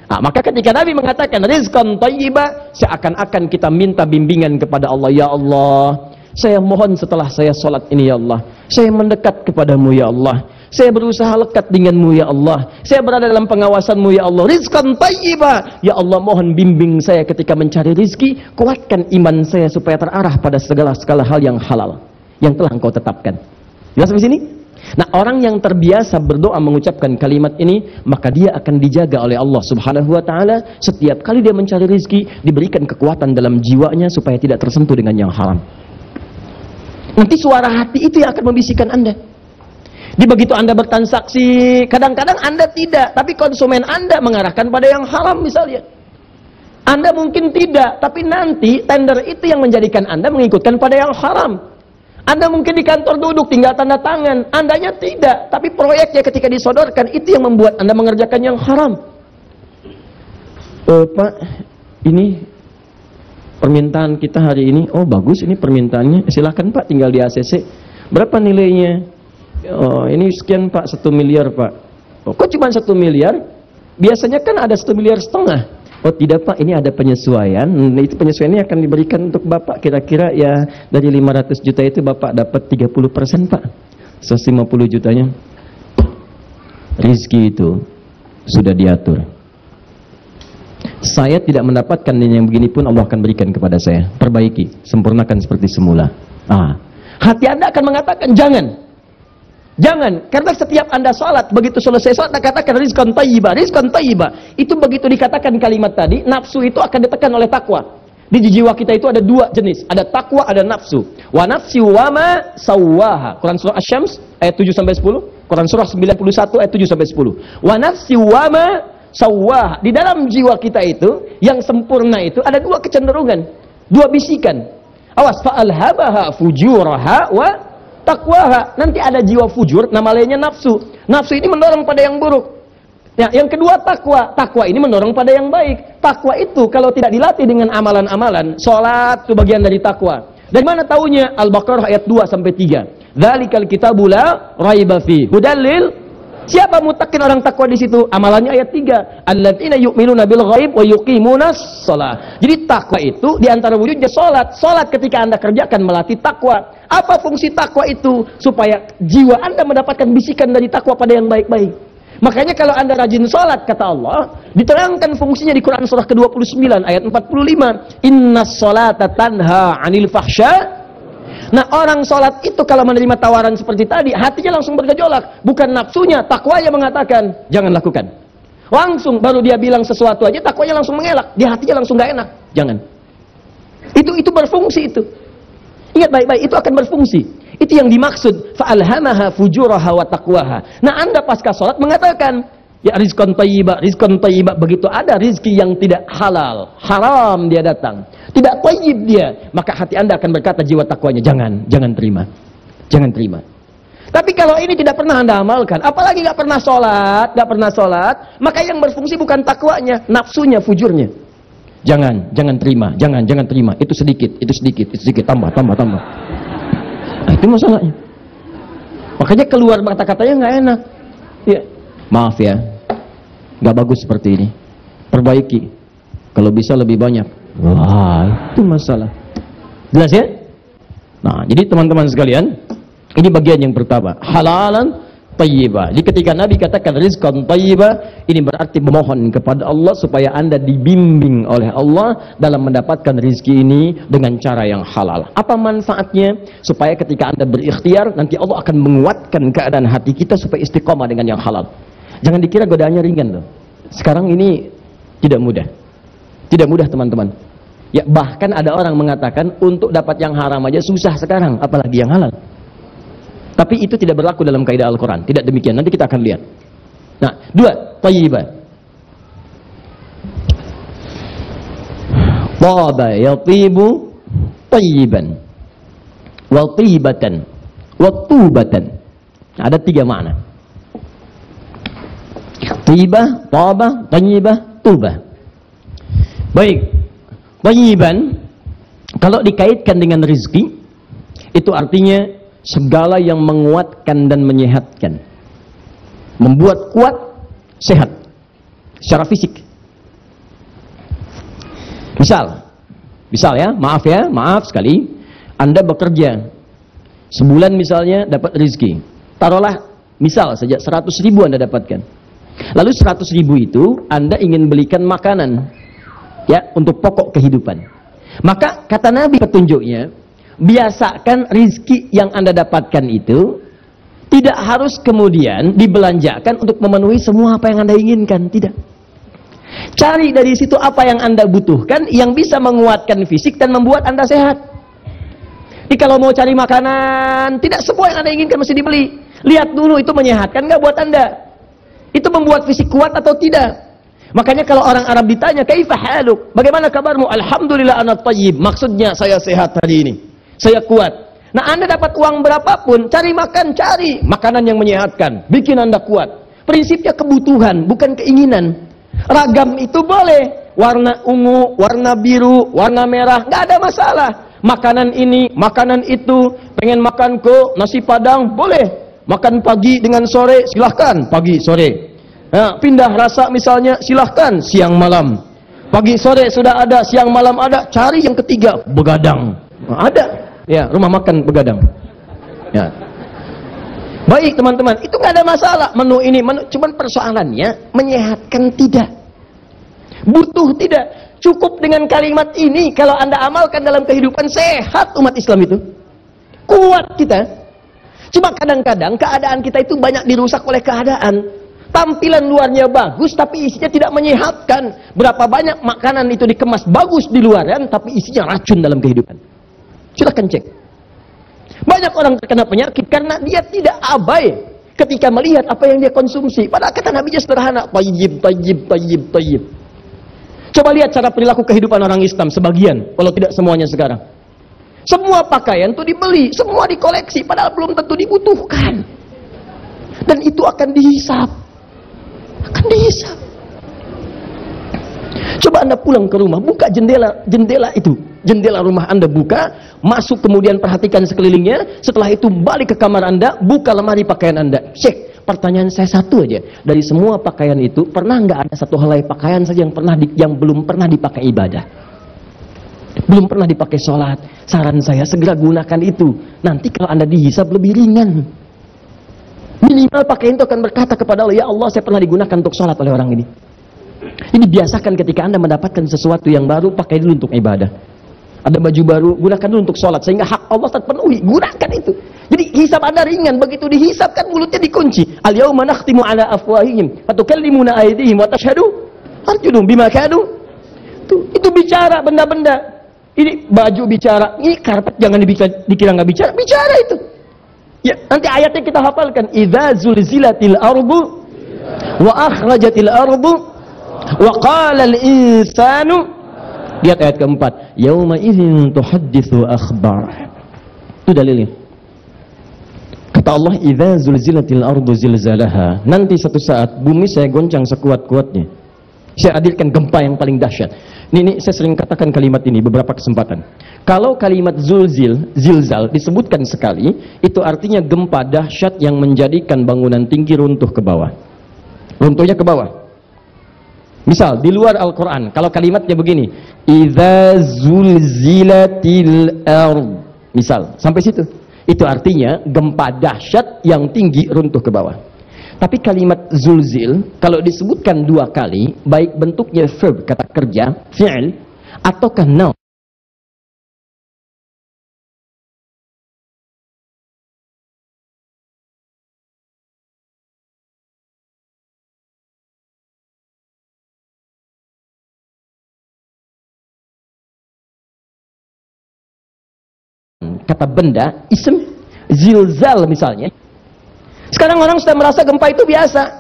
Nah, maka ketika Nabi mengatakan rizqan thayyibah, seakan-akan kita minta bimbingan kepada Allah. Ya Allah, saya mohon setelah saya sholat ini ya Allah, saya mendekat kepadamu ya Allah, saya berusaha lekat denganmu ya Allah, saya berada dalam pengawasanmu ya Allah. Rizqan thayyibah, ya Allah mohon bimbing saya ketika mencari rizki, kuatkan iman saya supaya terarah pada segala hal yang halal yang telah engkau tetapkan. Jelas sampai sini? Nah, orang yang terbiasa berdoa mengucapkan kalimat ini, maka dia akan dijaga oleh Allah Subhanahu wa taala. Setiap kali dia mencari rizki, diberikan kekuatan dalam jiwanya supaya tidak tersentuh dengan yang haram. Nanti suara hati itu yang akan membisikkan Anda. Di begitu Anda bertransaksi, kadang-kadang Anda tidak, tapi konsumen Anda mengarahkan pada yang haram misalnya. Anda mungkin tidak, tapi nanti tender itu yang menjadikan Anda mengikutkan pada yang haram. Anda mungkin di kantor duduk tinggal tanda tangan, Andanya tidak, tapi proyeknya ketika disodorkan itu yang membuat Anda mengerjakan yang haram. Pak, ini permintaan kita hari ini, oh bagus ini permintaannya, silahkan Pak tinggal di ACC. Berapa nilainya? Oh ini sekian Pak, 1 miliar Pak. Oh, kok cuma 1 miliar? Biasanya kan ada 1,5 miliar. Oh tidak Pak, ini ada penyesuaian. Itu penyesuaiannya akan diberikan untuk Bapak. Kira-kira ya dari 500 juta itu Bapak dapat 30% Pak. 150 jutanya. Rizki itu sudah diatur. Saya tidak mendapatkan yang begini pun Allah akan berikan kepada saya. Perbaiki, sempurnakan seperti semula. Hati Anda akan mengatakan jangan. Jangan, karena setiap Anda sholat, begitu selesai sholat, Anda katakan rizqan thayyibah, rizqan thayyibah. Itu begitu dikatakan kalimat tadi, nafsu itu akan ditekan oleh takwa. Di jiwa kita itu ada 2 jenis, ada takwa, ada nafsu. Wa nafsi wa ma sawwaha. Quran surah Asy-Syams ayat 7-10, Quran surah 91 ayat 7-10. Wa nafsi wa ma sawwaha. Di dalam jiwa kita itu, yang sempurna itu ada 2 kecenderungan, 2 bisikan. Awas, fa'alhabaha fujuraha wa takwaha. Nanti ada jiwa fujur, nama lainnya nafsu. Nafsu ini mendorong pada yang buruk. Ya, yang kedua takwa. Takwa ini mendorong pada yang baik. Takwa itu kalau tidak dilatih dengan amalan-amalan, sholat itu bagian dari takwa. Dari mana taunya? Al-Baqarah ayat 2-3. Dzalikal kitabu la raiba fi hudallil. Siapa mutakin orang takwa di situ? Amalannya ayat 3. Alladzina yu'minuna bil ghaib wa yuqimunas shalah. Jadi takwa itu di antara wujudnya salat. Salat ketika Anda kerjakan melatih takwa. Apa fungsi takwa itu? Supaya jiwa Anda mendapatkan bisikan dari takwa pada yang baik-baik. Makanya kalau Anda rajin salat, kata Allah, diterangkan fungsinya di Quran surah ke-29 ayat 45. Innas salata tanha 'anil fahsya. Nah, orang sholat itu kalau menerima tawaran seperti tadi, hatinya langsung bergejolak. Bukan nafsunya, takwanya mengatakan, jangan lakukan. Langsung, baru dia bilang sesuatu aja, takwanya langsung mengelak. Di hatinya langsung gak enak. Jangan. Itu berfungsi itu. Ingat baik-baik, itu akan berfungsi. Itu yang dimaksud. Fa'alhamaha fujuraha wa taqwaha. Nah, Anda pasca sholat mengatakan, ya rizqan thayyibah, rizqan thayyibah. Begitu ada rizki yang tidak halal, haram dia datang, tidak thayyib dia, maka hati Anda akan berkata jiwa takwanya, jangan terima. Jangan terima. Tapi kalau ini tidak pernah Anda amalkan, apalagi nggak pernah sholat, maka yang berfungsi bukan takwanya, nafsunya, fujurnya. Jangan terima, jangan terima. Itu sedikit, tambah. Nah, itu masalahnya. Makanya keluar kata-katanya nggak enak. Ya, maaf ya, nggak bagus seperti ini. Perbaiki. Kalau bisa lebih banyak. Wah, itu masalah. Jelas ya? Nah, jadi teman-teman sekalian, ini bagian yang pertama, halalan thayyibah. Jadi ketika Nabi katakan rizqan thayyibah, ini berarti memohon kepada Allah supaya Anda dibimbing oleh Allah dalam mendapatkan rizki ini dengan cara yang halal. Apa manfaatnya? Supaya ketika Anda berikhtiar, nanti Allah akan menguatkan keadaan hati kita supaya istiqomah dengan yang halal. Jangan dikira godaannya ringan loh. Sekarang ini tidak mudah. Tidak mudah teman-teman. Ya, bahkan ada orang mengatakan untuk dapat yang haram aja susah sekarang, apalagi yang halal. Tapi itu tidak berlaku dalam kaidah Al-Quran. Tidak demikian. Nanti kita akan lihat. Nah, dua, thayyibah. Taba yatibu thayyiban. Wa tibatan. Wa tubatan. Ada tiga makna. Tibah, taba, thayyibah, tubah. Baik. Thayyiban, kalau dikaitkan dengan rizki, itu artinya segala yang menguatkan dan menyehatkan, membuat kuat, sehat secara fisik. Misal ya, maaf sekali, Anda bekerja sebulan misalnya dapat rezeki, taruhlah misal saja 100.000 Anda dapatkan, lalu 100.000 itu Anda ingin belikan makanan ya untuk pokok kehidupan, maka kata Nabi petunjuknya, biasakan rizki yang Anda dapatkan itu tidak harus kemudian dibelanjakan untuk memenuhi semua apa yang Anda inginkan. Tidak. Cari dari situ apa yang Anda butuhkan, yang bisa menguatkan fisik dan membuat Anda sehat. Jadi kalau mau cari makanan, tidak semua yang Anda inginkan mesti dibeli. Lihat dulu itu menyehatkan nggak buat Anda. Itu membuat fisik kuat atau tidak. Makanya kalau orang Arab ditanya, kaifa haluk? Bagaimana kabarmu? Alhamdulillah ana thayyib. Maksudnya saya sehat hari ini. Saya kuat. Nah, Anda dapat uang berapapun, cari makanan yang menyehatkan, bikin Anda kuat. Prinsipnya kebutuhan, bukan keinginan. Ragam itu boleh, warna ungu, warna biru, warna merah, nggak ada masalah. Makanan ini, makanan itu, pengen makan nasi padang, boleh. Makan pagi dengan sore, silahkan, pagi, sore. Nah, pindah rasa misalnya, silahkan, siang malam. Pagi sore sudah ada, siang malam ada, cari yang ketiga, begadang. Nah, ada. Ya, rumah makan begadang. Ya. Baik teman-teman, itu nggak ada masalah. Menu ini, cuman persoalannya menyehatkan tidak. Butuh tidak. Cukup dengan kalimat ini kalau Anda amalkan dalam kehidupan, sehat umat Islam itu. Kuat kita. Cuma kadang-kadang keadaan kita itu banyak dirusak oleh keadaan. Tampilan luarnya bagus tapi isinya tidak menyehatkan. Berapa banyak makanan itu dikemas bagus di luaran tapi isinya racun dalam kehidupan. Silahkan cek. Banyak orang terkena penyakit karena dia tidak abai ketika melihat apa yang dia konsumsi. Padahal kata Nabi sederhana, tayyib. Coba lihat cara perilaku kehidupan orang Islam sebagian, kalau tidak semuanya sekarang. Semua pakaian itu dibeli, semua dikoleksi, padahal belum tentu dibutuhkan. Dan itu akan dihisap. Coba Anda pulang ke rumah, buka jendela itu. Jendela rumah Anda buka, masuk kemudian perhatikan sekelilingnya, setelah itu balik ke kamar Anda, buka lemari pakaian Anda. Cek, pertanyaan saya satu aja. Dari semua pakaian itu, pernah nggak ada satu helai pakaian saja yang belum pernah dipakai ibadah? Belum pernah dipakai sholat. Saran saya, segera gunakan itu. Nanti kalau Anda dihisab lebih ringan. Minimal pakaian itu akan berkata kepada Allah, ya Allah saya pernah digunakan untuk sholat oleh orang ini. Ini biasakan ketika Anda mendapatkan sesuatu yang baru, pakai dulu untuk ibadah. Ada baju baru, gunakan dulu untuk sholat sehingga hak Allah terpenuhi, gunakan itu. Jadi hisab Anda ringan, begitu dihisabkan mulutnya dikunci. Al-yauma nakhtimu ala afwahihim wa tukallimuna aydihim wa tashhadu arjuluhum bima kanu. Itu bicara benda-benda. Ini baju bicara, ini karpet jangan dikira nggak bicara, bicara itu. Ya, nanti ayatnya kita hafalkan. Idza zulzilatil ardu wa akhrajatil ardu wa qala al-insanu. Lihat ayat keempat, yauma idzin tuhadditsu akhbar. Itu dalilnya. Kata Allah, "Idza zulzilatil ardu zilzalaha." Nanti satu saat bumi saya goncang sekuat-kuatnya. Saya hadirkan gempa yang paling dahsyat. Ini saya sering katakan kalimat ini beberapa kesempatan. Kalau kalimat zilzal disebutkan sekali, itu artinya gempa dahsyat yang menjadikan bangunan tinggi runtuh ke bawah. Runtuhnya ke bawah. Misal di luar Al-Quran, kalau kalimatnya begini, "Idza zulzilatil ard." Misal, sampai situ. Itu artinya gempa dahsyat yang tinggi runtuh ke bawah. Tapi kalimat zulzil kalau disebutkan dua kali, baik bentuknya verb, kata kerja, fi'il, ataukah noun, kata benda, ism, zilzal misalnya. Sekarang orang sudah merasa gempa itu biasa.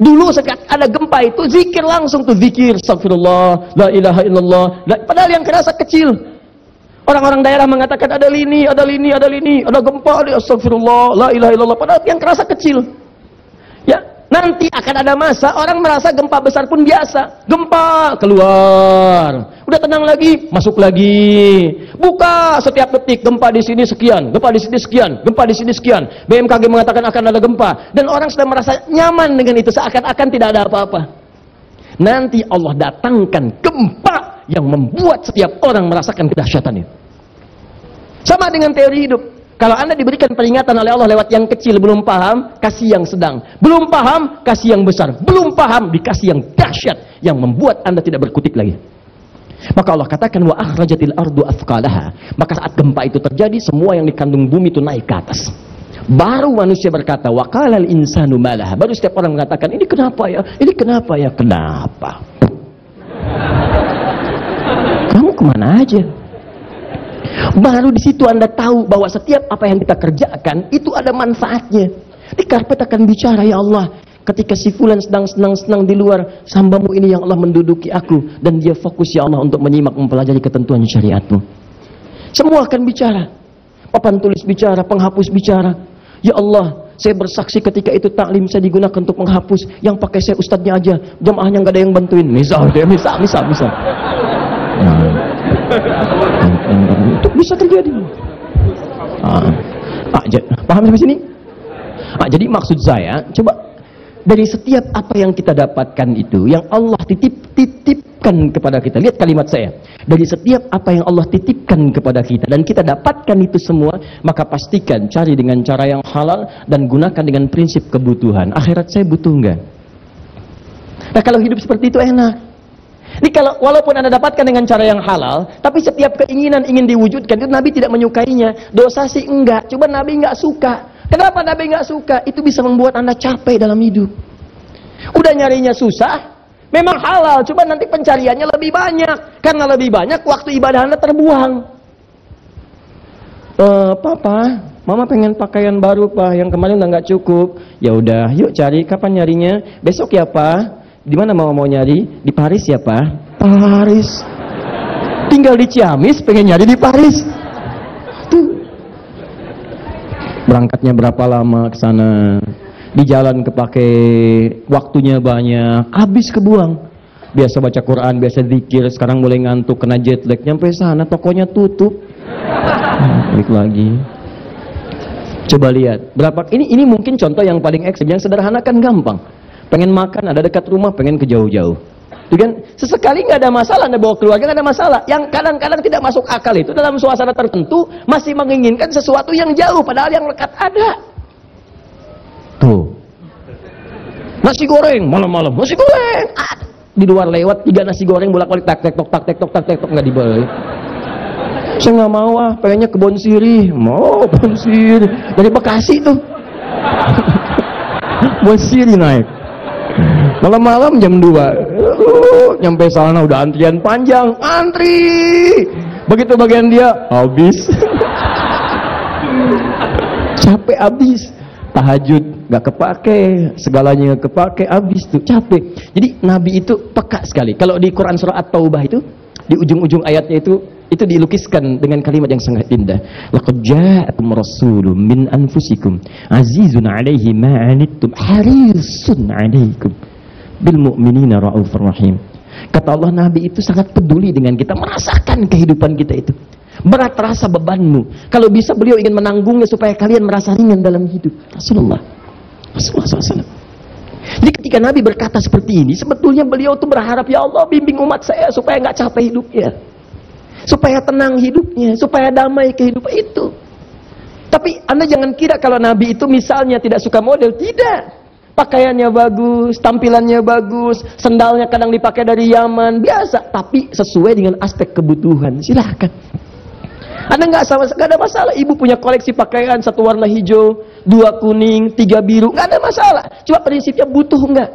Dulu saat ada gempa itu zikir langsung tuh, zikir astagfirullah, la ilaha illallah, padahal yang kerasa kecil. Orang-orang daerah mengatakan ada lini, ada gempa, ada astagfirullah, la ilaha illallah, padahal yang kerasa kecil. Ya, nanti akan ada masa orang merasa gempa besar pun biasa. Gempa keluar, udah tenang lagi, masuk lagi. Buka setiap detik, gempa di sini sekian, gempa di sini sekian, gempa di sini sekian. BMKG mengatakan akan ada gempa, dan orang sudah merasa nyaman dengan itu, seakan-akan tidak ada apa-apa. Nanti Allah datangkan gempa yang membuat setiap orang merasakan kedahsyatannya. Sama dengan teori hidup. Kalau Anda diberikan peringatan oleh Allah lewat yang kecil, belum paham, kasih yang sedang. Belum paham, kasih yang besar. Belum paham, dikasih yang dahsyat, yang membuat Anda tidak berkutik lagi. Maka Allah katakan, wa akhrajatil ardu athqalaha. Maka saat gempa itu terjadi, semua yang dikandung bumi itu naik ke atas. Baru manusia berkata, wa qalal insanu malaha. Baru setiap orang mengatakan, ini kenapa ya? Ini kenapa ya? Kenapa? Kamu kemana aja? Baru di situ Anda tahu bahwa setiap apa yang kita kerjakan itu ada manfaatnya. Di karpet akan bicara, ya Allah, ketika si fulan sedang senang-senang di luar, hambamu ini yang Allah menduduki aku, dan dia fokus, ya Allah, untuk menyimak mempelajari ketentuan syariatmu. Semua akan bicara. Papan tulis bicara, penghapus bicara. Ya Allah, saya bersaksi ketika itu taklim saya digunakan untuk menghapus, yang pakai saya ustadznya aja, jamaahnya nggak ada yang bantuin. Misal. Itu bisa terjadi. Paham sampai sini? Jadi maksud saya, coba dari setiap apa yang kita dapatkan itu, yang Allah titipkan kepada kita. Lihat kalimat saya. Dari setiap apa yang Allah titipkan kepada kita dan kita dapatkan itu semua, maka pastikan cari dengan cara yang halal dan gunakan dengan prinsip kebutuhan. Akhirat saya butuh enggak? Nah, kalau hidup seperti itu enak. Ini kalau walaupun Anda dapatkan dengan cara yang halal, tapi setiap keinginan ingin diwujudkan itu Nabi tidak menyukainya. Dosa sih enggak, coba Nabi enggak suka. Kenapa Nabi enggak suka? Itu bisa membuat Anda capek dalam hidup. Udah nyarinya susah, memang halal, coba nanti pencariannya lebih banyak. Karena lebih banyak, waktu ibadah Anda terbuang. Papa, Mama pengen pakaian baru, Pak. Yang kemarin udah nggak cukup. Ya udah, yuk cari. Kapan nyarinya? Besok ya, Pak. Di mana Mama mau nyari? Di Paris ya, Pak. Paris. Tinggal di Ciamis, pengen nyari di Paris. Tuh. Berangkatnya berapa lama ke sana? Di jalan kepake waktunya banyak, habis kebuang. Biasa baca Quran, biasa zikir, sekarang mulai ngantuk, kena jet lag, nyampe sana tokonya tutup. Balik lagi. Coba lihat, berapa ini mungkin contoh yang paling ekstrim, yang sederhana kan gampang. Pengen makan, ada dekat rumah, pengen ke jauh-jauh. Itu kan sesekali nggak ada masalah, Anda bawa keluarga nggak ada masalah. Yang kadang-kadang tidak masuk akal itu dalam suasana tertentu masih menginginkan sesuatu yang jauh, padahal yang dekat ada. Tuh, nasi goreng malam-malam, nasi goreng di luar lewat 3 nasi goreng bolak-balik tak tek tok nggak dibeli. Saya nggak mau, pengennya ke Bon Siri. Mau Bon Siri dari Bekasi tuh. Bon Siri naik malam-malam jam 2, nyampe sana udah antrian panjang, antri begitu bagian dia habis. Capek habis, tahajud nggak kepake, segalanya nggak kepake, habis tuh capek. Jadi Nabi itu peka sekali. Kalau di Quran surah At-Taubah itu di ujung-ujung ayatnya itu Itu dilukiskan dengan kalimat yang sangat indah. Laqad ja'akum rasulun min anfusikum azizun 'alaihi ma 'anittum harisun 'alaikum bil mu'minina raufur rahim. Kata Allah, Nabi itu sangat peduli dengan kita, merasakan kehidupan kita itu. Berat terasa bebanmu. Kalau bisa beliau ingin menanggungnya supaya kalian merasa ringan dalam hidup. Rasulullah SAW. Jadi ketika Nabi berkata seperti ini, sebetulnya beliau tuh berharap, ya Allah bimbing umat saya supaya nggak capek hidupnya, supaya tenang hidupnya, supaya damai kehidupan itu. Tapi Anda jangan kira kalau Nabi itu misalnya tidak suka model. Tidak. Pakaiannya bagus, tampilannya bagus, sendalnya kadang dipakai dari Yaman, biasa. Tapi sesuai dengan aspek kebutuhan. Silahkan. Anda nggak ada masalah. Ibu punya koleksi pakaian, satu warna hijau, 2 kuning, 3 biru, nggak ada masalah. Cuma prinsipnya butuh nggak.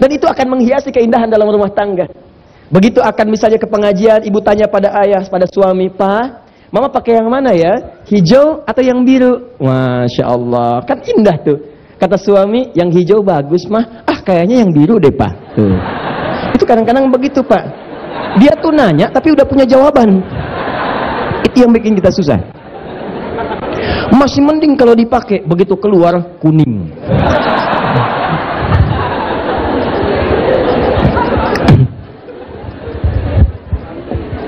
Dan itu akan menghiasi keindahan dalam rumah tangga. Begitu akan misalnya ke pengajian, ibu tanya pada ayah, pada suami, Pak, mama pakai yang mana ya? Hijau atau yang biru? Masya Allah, kan indah tuh. Kata suami, yang hijau bagus mah. Ah, kayaknya yang biru deh, Pak. Tuh. Itu kadang-kadang begitu, Pak. Dia tuh nanya, tapi udah punya jawaban. Itu yang bikin kita susah. Masih mending kalau dipakai, begitu keluar kuning.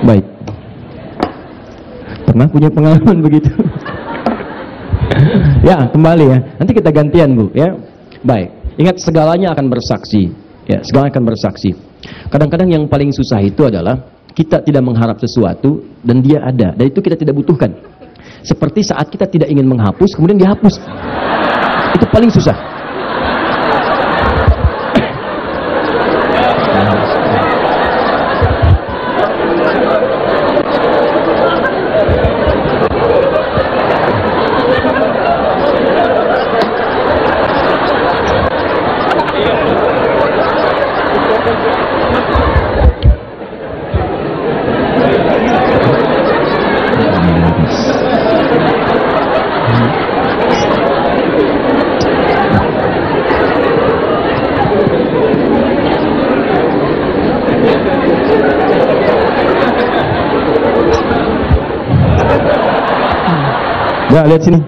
Baik. Pernah punya pengalaman begitu? Ya, kembali ya. Nanti kita gantian, Bu, ya. Baik. Ingat, segalanya akan bersaksi. Ya, segalanya akan bersaksi. Kadang-kadang yang paling susah itu adalah kita tidak mengharap sesuatu dan dia ada, dan itu kita tidak butuhkan. Seperti saat kita tidak ingin menghapus, kemudian dihapus. Itu paling susah. Ya, lihat sini.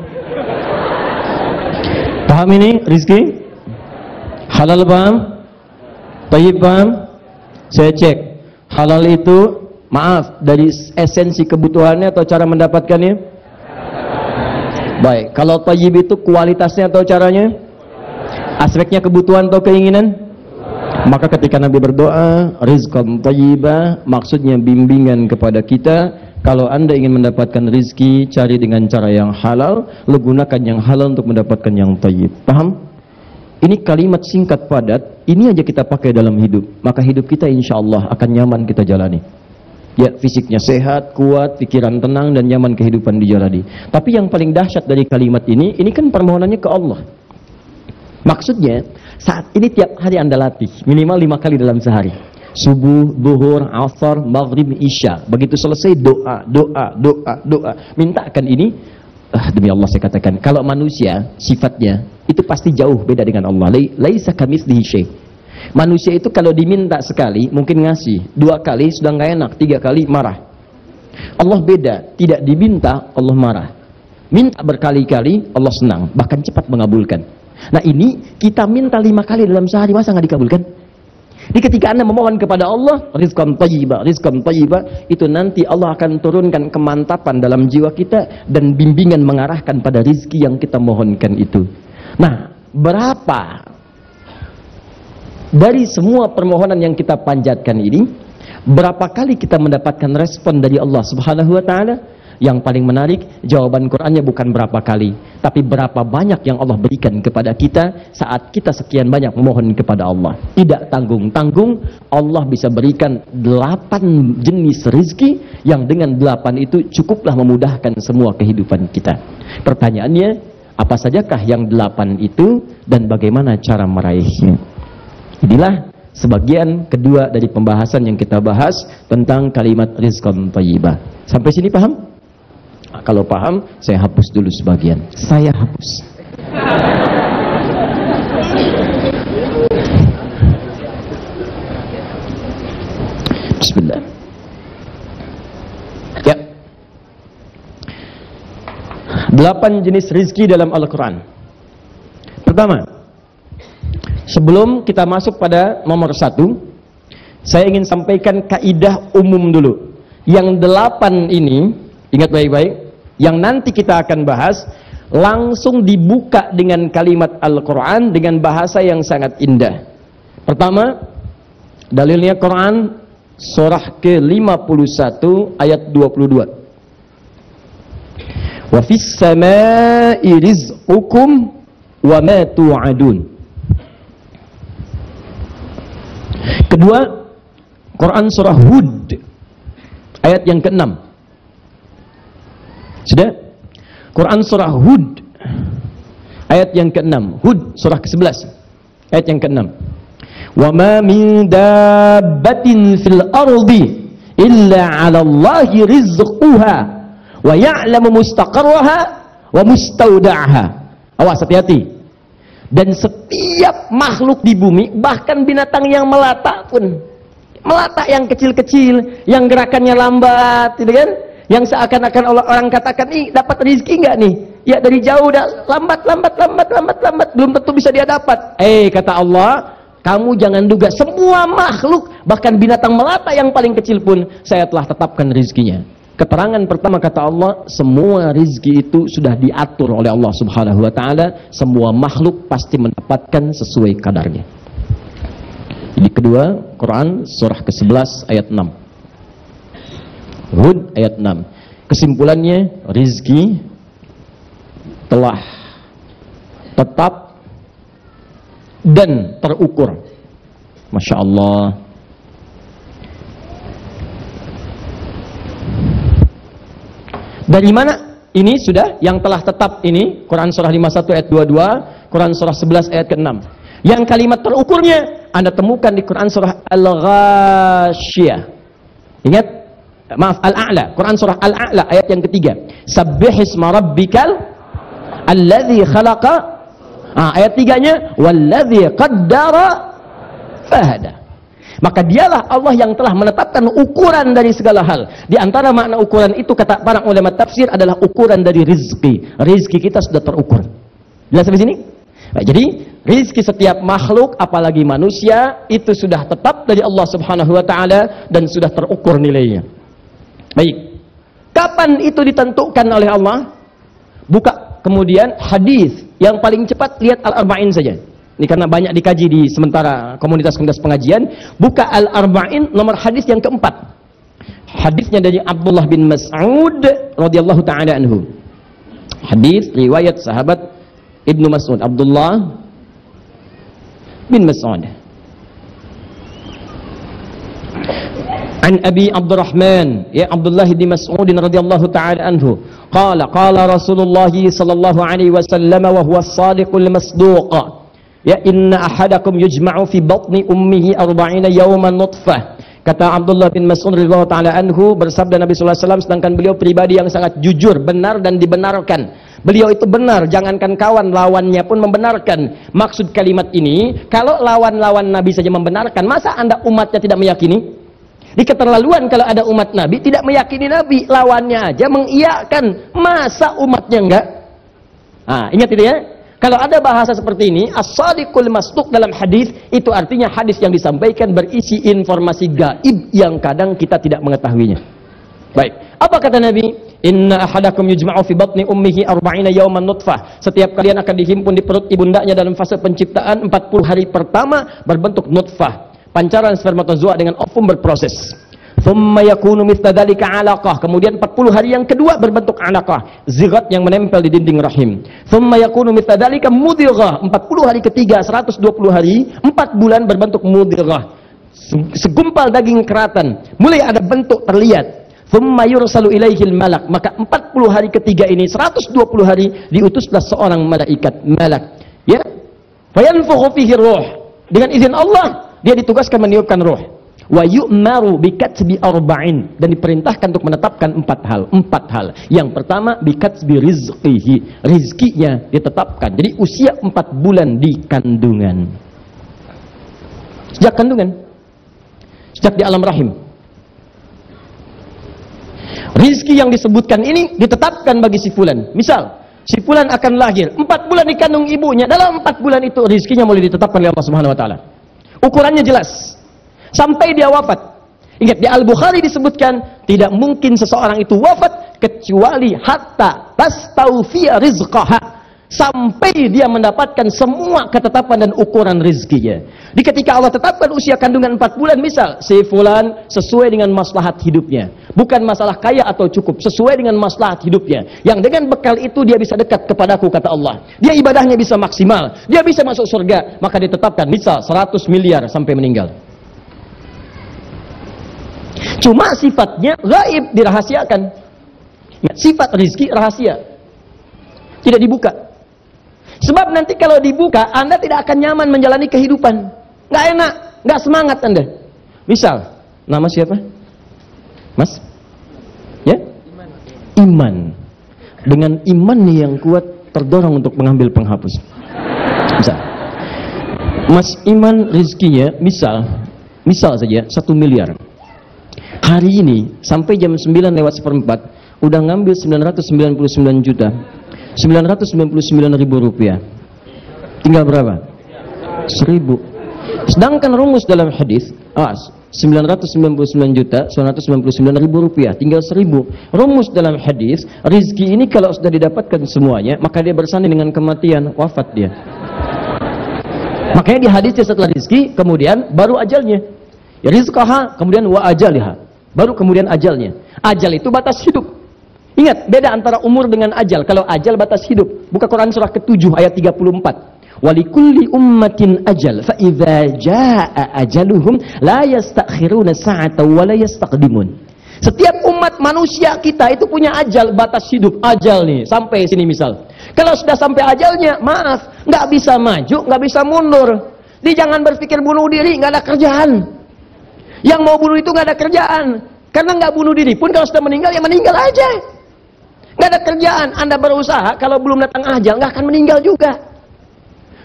Paham ini rizki? Halal paham? Tayyib paham? Saya cek. Halal itu, maaf, dari esensi kebutuhannya atau cara mendapatkannya? Baik. Kalau tayyib itu kualitasnya atau caranya? Aspeknya kebutuhan atau keinginan? Maka ketika Nabi berdoa, rizqan tayyibah, maksudnya bimbingan kepada kita. Kalau Anda ingin mendapatkan rizki, cari dengan cara yang halal, lu gunakan yang halal untuk mendapatkan yang tayyib. Paham? Ini kalimat singkat padat, ini aja kita pakai dalam hidup. Maka hidup kita insya Allah akan nyaman kita jalani. Ya, fisiknya sehat, kuat, pikiran tenang, dan nyaman kehidupan dijalani. Tapi yang paling dahsyat dari kalimat ini kan permohonannya ke Allah. Maksudnya, saat ini tiap hari Anda latih, minimal 5 kali dalam sehari. Subuh, duhur, asar, maghrib, isya. Begitu selesai doa. Mintakan ini. Demi Allah saya katakan, kalau manusia sifatnya itu pasti jauh beda dengan Allah. Laisa kamitslihi syai'. Manusia itu kalau diminta sekali mungkin ngasih, 2 kali sudah nggak enak, 3 kali marah. Allah beda, tidak diminta Allah marah. Minta berkali-kali Allah senang, bahkan cepat mengabulkan. Nah ini kita minta 5 kali dalam sehari, masa nggak dikabulkan? Jadi ketika Anda memohon kepada Allah, rizqan thayyibah, itu nanti Allah akan turunkan kemantapan dalam jiwa kita dan bimbingan mengarahkan pada rizki yang kita mohonkan itu. Nah, berapa dari semua permohonan yang kita panjatkan ini, berapa kali kita mendapatkan respon dari Allah Subhanahu wa taala? Yang paling menarik, jawaban Qur'annya bukan berapa kali, tapi berapa banyak yang Allah berikan kepada kita saat kita sekian banyak memohon kepada Allah. Tidak tanggung-tanggung, Allah bisa berikan 8 jenis rizki yang dengan 8 itu cukuplah memudahkan semua kehidupan kita. Pertanyaannya, apa sajakah yang 8 itu dan bagaimana cara meraihnya? Inilah sebagian kedua dari pembahasan yang kita bahas tentang kalimat rizqan thayyibah. Sampai sini paham? Kalau paham, saya hapus dulu sebagian. Saya hapus. Bismillah. 8 jenis rizki dalam Al-Quran. Pertama, sebelum kita masuk pada nomor 1, saya ingin sampaikan kaidah umum dulu. Yang 8 ini, ingat baik-baik, yang nanti kita akan bahas, langsung dibuka dengan kalimat Al-Quran dengan bahasa yang sangat indah. Pertama, dalilnya Quran surah ke-51 ayat 22. Wa fis samai rizqukum wa ma tu'adun. Kedua, Quran surah Hud ayat yang ke-6. Sudah? Quran surah Hud ayat yang ke-6. Hud surah ke-11 ayat yang ke-6. Wa ma min dabbatin fil ardi illa 'ala Allahi rizquha wa ya'lamu mustaqarraha wa mustauda'aha. Awas, hati-hati. Dan setiap makhluk di bumi, bahkan binatang yang melata pun, melata yang kecil-kecil, yang gerakannya lambat, gitu kan? Yang seakan-akan orang katakan, ih, dapat rezeki enggak nih? Ya dari jauh dah lambat, belum tentu bisa dia dapat. Kata Allah, kamu jangan duga, semua makhluk, bahkan binatang melata yang paling kecil pun, saya telah tetapkan rezekinya. Keterangan pertama kata Allah, semua rizki itu sudah diatur oleh Allah Subhanahu wa taala, semua makhluk pasti mendapatkan sesuai kadarnya. Jadi kedua, Quran surah ke-11 ayat 6. Hud ayat 6. Kesimpulannya, rizki telah tetap dan terukur. Masya Allah. Dari mana ini sudah yang telah tetap ini? Quran surah 51 ayat 22, Quran surah 11 ayat ke-6. Yang kalimat terukurnya Anda temukan di Quran surah Al-Ghasyiyah. Ingat? Maaf, Al-A'la. Quran surah Al-A'la ayat yang ketiga. Sabbihisma rabbikal alladzi khalaqa. Ayat 3-nya walladzi qaddara fahada. Maka dialah Allah yang telah menetapkan ukuran dari segala hal. Di antara makna ukuran itu, kata para ulama tafsir, adalah ukuran dari rizki. Rizki kita sudah terukur. Jelas sampai sini? Nah, jadi rizki setiap makhluk, apalagi manusia, itu sudah tetap dari Allah Subhanahu wa taala dan sudah terukur nilainya. Baik. Kapan itu ditentukan oleh Allah? Buka kemudian hadis yang paling cepat, lihat Al-Arba'in saja. Ini karena banyak dikaji di sementara komunitas-komunitas pengajian. Buka Al-Arba'in nomor hadis yang keempat. Hadisnya dari Abdullah bin Mas'ud radhiyallahu taala anhu. Hadis riwayat sahabat Ibnu Mas'ud, Abdullah bin Mas'ud. An Abi Abdurrahman, ya Abdullah bin Mas'ud radhiyallahu taala anhu, qala Rasulullah sallallahu alaihi wasallam wa huwa as-sadiqul masduq. Ya inna ahadakum yujma'u fi batni ummihi 40 yawman nutfah. Kata Abdullah bin Mas'ud radhiyallahu taala anhu, bersabda Nabi sallallahu alaihi wasallam, sedangkan beliau pribadi yang sangat jujur, benar dan dibenarkan. Beliau itu benar, jangankan kawan, lawannya pun membenarkan. Maksud kalimat ini, kalau lawan-lawan Nabi saja membenarkan, masa Anda umatnya tidak meyakini? Di keterlaluan kalau ada umat Nabi tidak meyakini Nabi, lawannya aja mengiyakan, masa umatnya enggak? Ingat itu ya. Kalau ada bahasa seperti ini, as-sadiqul masduq dalam hadis, itu artinya hadis yang disampaikan berisi informasi gaib yang kadang kita tidak mengetahuinya. Baik, apa kata Nabi? Inna ahadakum yujma'u fi batni ummihi 40 yawman nutfah. Setiap kalian akan dihimpun di perut ibundanya dalam fase penciptaan 40 hari pertama berbentuk nutfah, pancaran spermatozoa dengan ovum berproses. Thumma yakunu mithla dzalika 'alaqah. Kemudian 40 hari yang kedua berbentuk 'alaqah, zigot yang menempel di dinding rahim. Thumma yakunu mithla dzalika mudghah. 40 hari ketiga, 120 hari, 4 bulan berbentuk mudghah, segumpal daging keratan, mulai ada bentuk terlihat. Thumma yursalu ilaihil malak. Maka 40 hari ketiga ini, 120 hari, diutuslah seorang malaikat, malak. Ya. Fayanfukhu fihi ruh. Dengan izin Allah, dia ditugaskan meniupkan ruh. Wa yu'maru bikatsbi arba'in, dan diperintahkan untuk menetapkan 4 hal. Yang pertama, bikatsbi rizqihi, rizkinya ditetapkan. Jadi usia 4 bulan di kandungan. Sejak kandungan, sejak di alam rahim. Rizki yang disebutkan ini ditetapkan bagi si fulan. Misal, si fulan akan lahir. 4 bulan dikandung ibunya. Dalam 4 bulan itu rizkinya mulai ditetapkan oleh Allah Subhanahu wa taala. Ukurannya jelas. Sampai dia wafat. Ingat, di Al-Bukhari disebutkan tidak mungkin seseorang itu wafat kecuali hatta tastawfiya rizqaha, sampai dia mendapatkan semua ketetapan dan ukuran rizkinya. Di ketika Allah tetapkan usia kandungan 4 bulan, misal si fulan sesuai dengan maslahat hidupnya, bukan masalah kaya atau cukup, sesuai dengan maslahat hidupnya, yang dengan bekal itu dia bisa dekat kepadaku, kata Allah, dia ibadahnya bisa maksimal, dia bisa masuk surga, maka ditetapkan misal 100 miliar sampai meninggal. Cuma sifatnya gaib, dirahasiakan. Sifat rizki rahasia, tidak dibuka. Sebab nanti kalau dibuka, Anda tidak akan nyaman menjalani kehidupan. Nggak enak, nggak semangat Anda. Misal, nama siapa? Mas? Ya? Iman. Dengan iman nih yang kuat, terdorong untuk mengambil penghapus. Misal, Mas Iman rizkinya, misal saja 1 miliar. Hari ini, sampai jam 9:04, udah ngambil 999 juta. 999.000 rupiah. Tinggal berapa? 1.000. Sedangkan rumus dalam hadis, 999 juta 999.000 rupiah, tinggal 1.000. Rumus dalam hadis, rizki ini kalau sudah didapatkan semuanya, maka dia bersanding dengan kematian, wafat dia. Makanya di hadisnya setelah rizki, kemudian baru ajalnya. Ya, rizqaha, kemudian wa ajaliha, baru kemudian ajalnya. Ajal itu batas hidup. Ingat, beda antara umur dengan ajal. Kalau ajal batas hidup. Buka Quran surah ke-7 ayat 34. Walikulli ummatin ajal, fa idza jaa ajaluhum la yastakhiruna sa'atan wa la yastaqdimun. Setiap umat manusia kita itu punya ajal, batas hidup. Ajal nih, sampai sini misal. Kalau sudah sampai ajalnya, maaf, nggak bisa maju, nggak bisa mundur. Jadi jangan berpikir bunuh diri, nggak ada kerjaan. Yang mau bunuh itu nggak ada kerjaan. Karena nggak bunuh diri pun kalau sudah meninggal, ya meninggal aja. Nggak ada kerjaan. Anda berusaha, kalau belum datang ajal, nggak akan meninggal juga.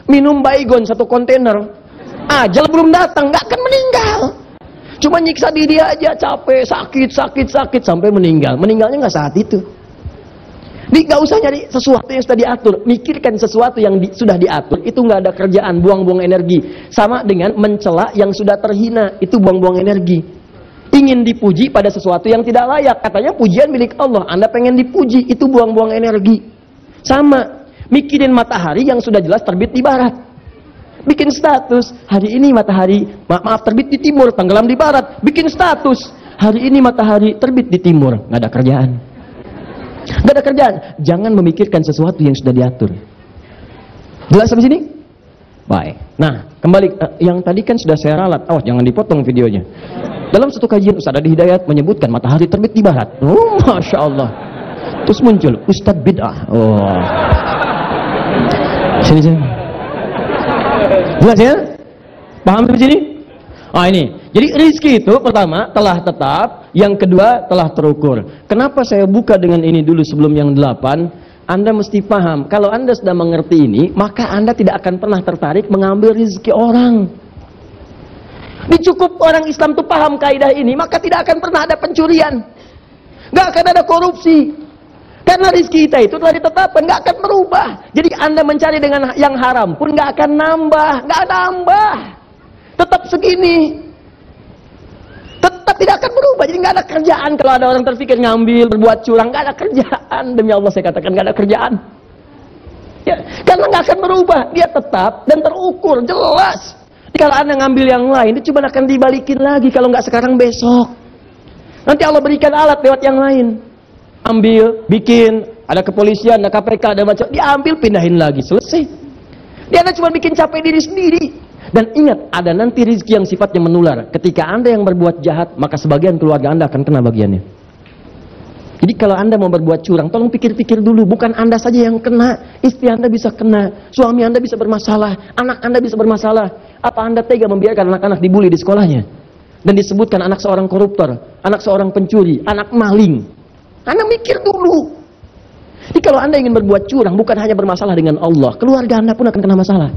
Minum baygon 1 kontainer, ajal belum datang, nggak akan meninggal. Cuma nyiksa diri aja, capek, sakit, sampai meninggal. Meninggalnya nggak saat itu. Jadi nggak usah nyari sesuatu yang sudah diatur. Mikirkan sesuatu yang sudah diatur, itu nggak ada kerjaan, buang-buang energi. Sama dengan mencela yang sudah terhina, itu buang-buang energi. Ingin dipuji pada sesuatu yang tidak layak, katanya pujian milik Allah, Anda pengen dipuji, itu buang-buang energi. Sama, mikirin matahari yang sudah jelas terbit di barat. Bikin status, hari ini matahari, maaf terbit di timur, tenggelam di barat. Bikin status, hari ini matahari terbit di timur. Nggak ada kerjaan. Nggak ada kerjaan. Jangan memikirkan sesuatu yang sudah diatur. Jelas sampai sini? Baik. Nah, kembali, yang tadi kan sudah saya ralat. Oh, jangan dipotong videonya. Dalam satu kajian Ustaz Adi Hidayat menyebutkan matahari terbit di barat. Oh, Masya Allah. Terus muncul Ustadz Bid'ah. Oh. Sini. Jelas ya? Paham di sini? Ah, ini. Jadi rizki itu pertama telah tetap, yang kedua telah terukur. Kenapa saya buka dengan ini dulu sebelum yang 8? Anda mesti paham, kalau Anda sudah mengerti ini, maka Anda tidak akan pernah tertarik mengambil rizki orang. Dicukup orang Islam itu paham kaidah ini, maka tidak akan pernah ada pencurian. Nggak akan ada korupsi. Karena rizki kita itu telah ditetapkan, nggak akan berubah. Jadi Anda mencari dengan yang haram pun nggak akan nambah, nggak nambah. Tetap segini. Tetap tidak akan berubah. Jadi nggak ada kerjaan. Kalau ada orang terpikir ngambil, berbuat curang, nggak ada kerjaan. Demi Allah saya katakan nggak ada kerjaan. Ya, karena nggak akan berubah. Dia tetap dan terukur, jelas. Jadi kalau Anda ngambil yang lain, itu cuma akan dibalikin lagi. Kalau nggak sekarang, besok. Nanti Allah berikan alat lewat yang lain. Ambil, bikin, ada kepolisian, ada KPK, ada macam, diambil, pindahin lagi, selesai. Dia cuma bikin capek diri sendiri. Dan ingat, ada nanti rizki yang sifatnya menular. Ketika Anda yang berbuat jahat, maka sebagian keluarga Anda akan kena bagiannya. Jadi kalau Anda mau berbuat curang, tolong pikir-pikir dulu. Bukan Anda saja yang kena, istri Anda bisa kena, suami Anda bisa bermasalah, anak Anda bisa bermasalah. Apa Anda tega membiarkan anak-anak dibully di sekolahnya? Dan disebutkan anak seorang koruptor, anak seorang pencuri, anak maling. Anda mikir dulu. Jadi kalau Anda ingin berbuat curang, bukan hanya bermasalah dengan Allah, keluarga Anda pun akan kena masalah.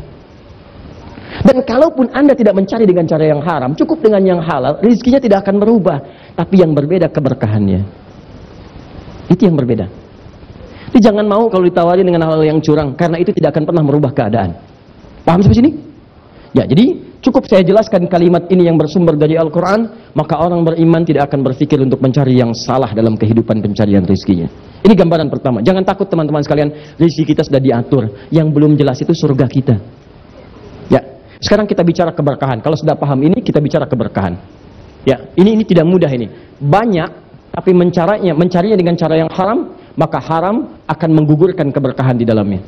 Dan kalaupun Anda tidak mencari dengan cara yang haram, cukup dengan yang halal, rezekinya tidak akan berubah. Tapi yang berbeda keberkahannya. Itu yang berbeda. Tapi jangan mau kalau ditawari dengan hal yang curang, karena itu tidak akan pernah merubah keadaan. Paham sampai sini? Ya, jadi cukup saya jelaskan kalimat ini yang bersumber dari Al-Quran, maka orang beriman tidak akan berpikir untuk mencari yang salah dalam kehidupan pencarian rezekinya. Ini gambaran pertama. Jangan takut teman-teman sekalian, rezeki kita sudah diatur. Yang belum jelas itu surga kita. Ya, sekarang kita bicara keberkahan. Kalau sudah paham ini, kita bicara keberkahan. Ya, ini tidak mudah ini. Banyak, tapi mencarinya dengan cara yang haram, maka haram akan menggugurkan keberkahan di dalamnya.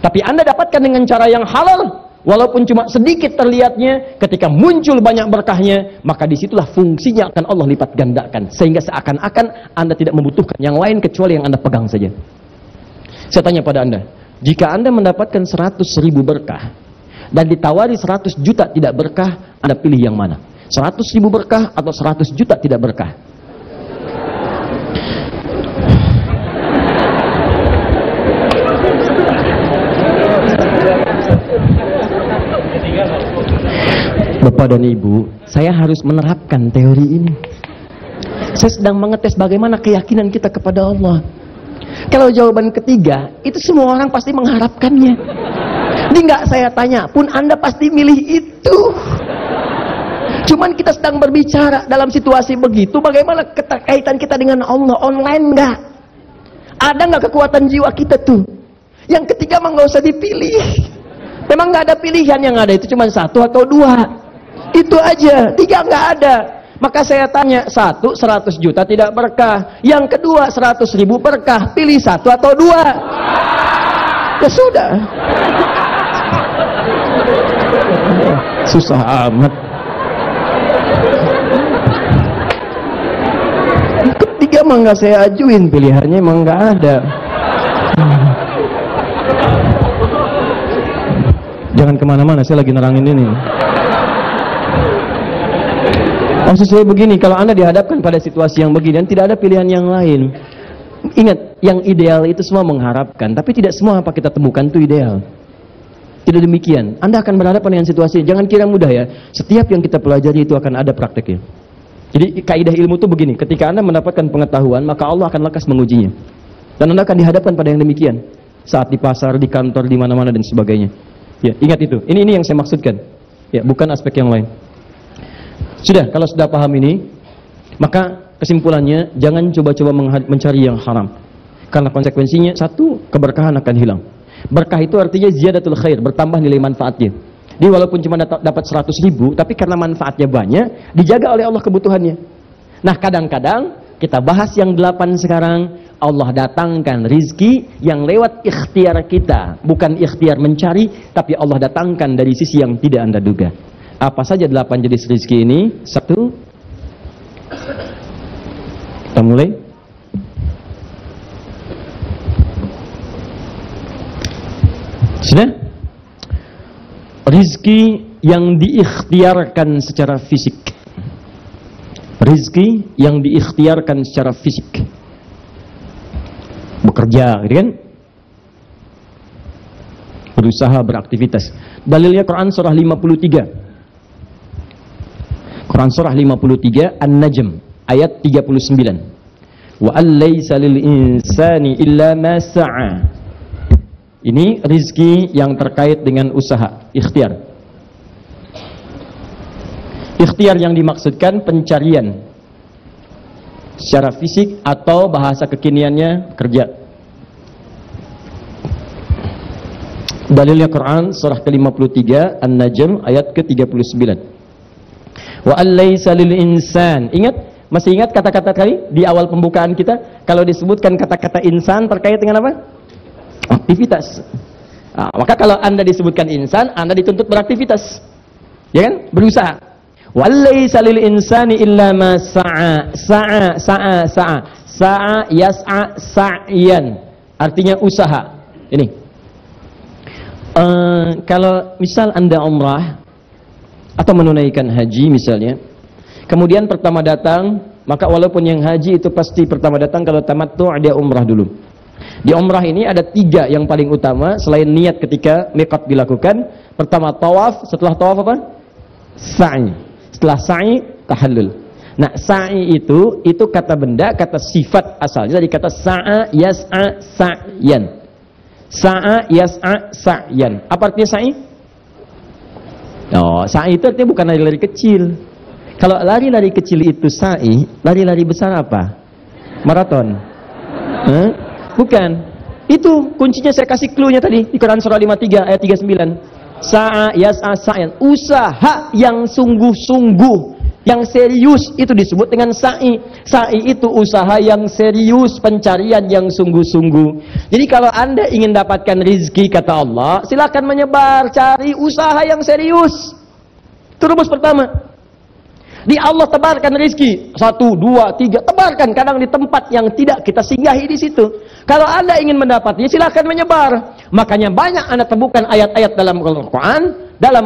Tapi Anda dapatkan dengan cara yang halal, walaupun cuma sedikit terlihatnya, ketika muncul banyak berkahnya, maka disitulah fungsinya akan Allah lipat gandakan. Sehingga seakan-akan Anda tidak membutuhkan yang lain kecuali yang Anda pegang saja. Saya tanya pada Anda, jika Anda mendapatkan 100.000 berkah, dan ditawari 100 juta tidak berkah, Anda pilih yang mana? 100.000 berkah atau 100 juta tidak berkah? Bapak dan Ibu, saya harus menerapkan teori ini. Saya sedang mengetes bagaimana keyakinan kita kepada Allah. Kalau jawaban ketiga, itu semua orang pasti mengharapkannya. Ini nggak saya tanya, pun Anda pasti milih itu. Cuman kita sedang berbicara dalam situasi begitu, bagaimana kaitan kita dengan Allah? Online nggak? Ada nggak kekuatan jiwa kita tuh? Yang ketiga mah nggak usah dipilih. Memang nggak ada pilihan, yang ada itu cuma 1 atau 2. Itu aja, 3 nggak ada. Maka saya tanya, 1, 100 juta tidak berkah. Yang kedua, 100.000 berkah. Pilih 1 atau 2? Ya sudah. Susah amat. Ketiga mah nggak saya ajuin, pilihannya emang nggak ada. Jangan kemana-mana, saya lagi nerangin ini. Maksud saya begini, kalau Anda dihadapkan pada situasi yang begini, dan tidak ada pilihan yang lain. Ingat, yang ideal itu semua mengharapkan, tapi tidak semua apa kita temukan itu ideal. Tidak demikian. Anda akan berhadapan dengan situasi, jangan kira mudah ya. Setiap yang kita pelajari itu akan ada prakteknya. Jadi kaidah ilmu itu begini, ketika Anda mendapatkan pengetahuan, maka Allah akan lekas mengujinya. Dan Anda akan dihadapkan pada yang demikian. Saat di pasar, di kantor, di mana-mana dan sebagainya. Ya, ingat itu. Ini yang saya maksudkan. Ya, bukan aspek yang lain. Sudah, kalau sudah paham ini, maka kesimpulannya jangan coba-coba mencari yang haram. Karena konsekuensinya, 1, keberkahan akan hilang. Berkah itu artinya ziyadatul khair, bertambah nilai manfaatnya. Jadi walaupun cuma dapat 100.000, tapi karena manfaatnya banyak, dijaga oleh Allah kebutuhannya. Nah, kadang-kadang kita bahas yang 8 sekarang. Allah datangkan rizki yang lewat ikhtiar kita, bukan ikhtiar mencari, tapi Allah datangkan dari sisi yang tidak Anda duga. Apa saja 8 jenis rizki ini? 1, kita mulai. Sudah? Rizki yang diikhtiarkan secara fisik. Rizki yang diikhtiarkan secara fisik. Bekerja, gitu kan? Berusaha, beraktivitas. Dalilnya Quran surah 53. Quran surah 53 An-Najm ayat 39. Wa allaysa lil insani illa ma sa'a. Ini rizki yang terkait dengan usaha, ikhtiar. Ikhtiar yang dimaksudkan pencarian secara fisik atau bahasa kekiniannya kerja. Dalilnya Quran surah ke-53 An-Najm ayat ke-39. Wa allaysa lil insan. Ingat? Masih ingat kata-kata tadi di awal pembukaan kita? Kalau disebutkan kata-kata insan terkait dengan apa? Aktivitas. Nah, maka kalau Anda disebutkan insan, Anda dituntut beraktivitas. Ya kan? Berusaha. Walaysa lil insani illa ma sa'a. Sa'a yas'a sa'yan. Artinya usaha. Ini. Kalau misal Anda umrah atau menunaikan haji misalnya, kemudian pertama datang, maka walaupun yang haji itu pasti pertama datang, kalau tamattu' dia umrah dulu. Di umrah ini ada 3 yang paling utama selain niat ketika miqat dilakukan. Pertama tawaf, setelah tawaf apa? Sa'i. Setelah sa'i, tahallul. Nah, sa'i itu kata benda, kata sifat asalnya dari kata sa'a yas'a sa'yan. Sa'a yas'a sa'yan. Apa artinya sa'i? Oh, sa'i itu artinya bukan lari-lari kecil. Kalau lari-lari kecil itu sa'i, lari-lari besar apa? Maraton. Bukan. Itu kuncinya saya kasih clue-nya tadi di Quran surah 53 ayat 39. Sa'a yas'a sa'yan. Usaha yang sungguh-sungguh, yang serius itu disebut dengan sa'i. Sa'i itu usaha yang serius, pencarian yang sungguh-sungguh. Jadi kalau Anda ingin dapatkan rizki kata Allah, silakan menyebar, cari usaha yang serius. Itu rumus pertama. Di Allah tebarkan rizki. 1, 2, 3, tebarkan. Kadang di tempat yang tidak kita singgahi di situ. Kalau Anda ingin mendapatnya, silakan menyebar. Makanya banyak Anda temukan ayat-ayat dalam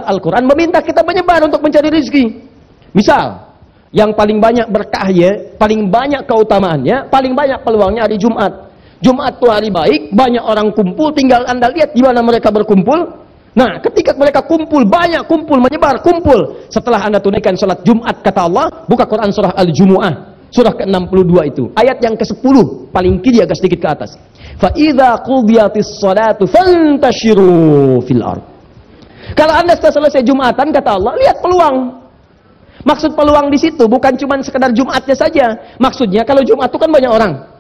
Al-Quran meminta kita menyebar untuk mencari rizki. Misal, yang paling banyak berkahnya, paling banyak keutamaannya, paling banyak peluangnya hari Jumat. Jumat itu hari baik, banyak orang kumpul, tinggal Anda lihat di mana mereka berkumpul. Nah, ketika mereka kumpul, banyak kumpul, menyebar, kumpul. Setelah Anda tunaikan sholat Jumat, kata Allah, buka Quran surah Al-Jumu'ah, surah ke-62 itu. Ayat yang ke-10, paling kiri agak sedikit ke atas. فَإِذَا قُضِيَتِ الصَّلَاةُ فَانْتَشِرُوا فِي الْأَرْضِ. Kalau Anda setelah selesai Jumatan, kata Allah, lihat peluang. Maksud peluang di situ bukan cuma sekedar Jumatnya saja. Maksudnya kalau Jumat itu kan banyak orang.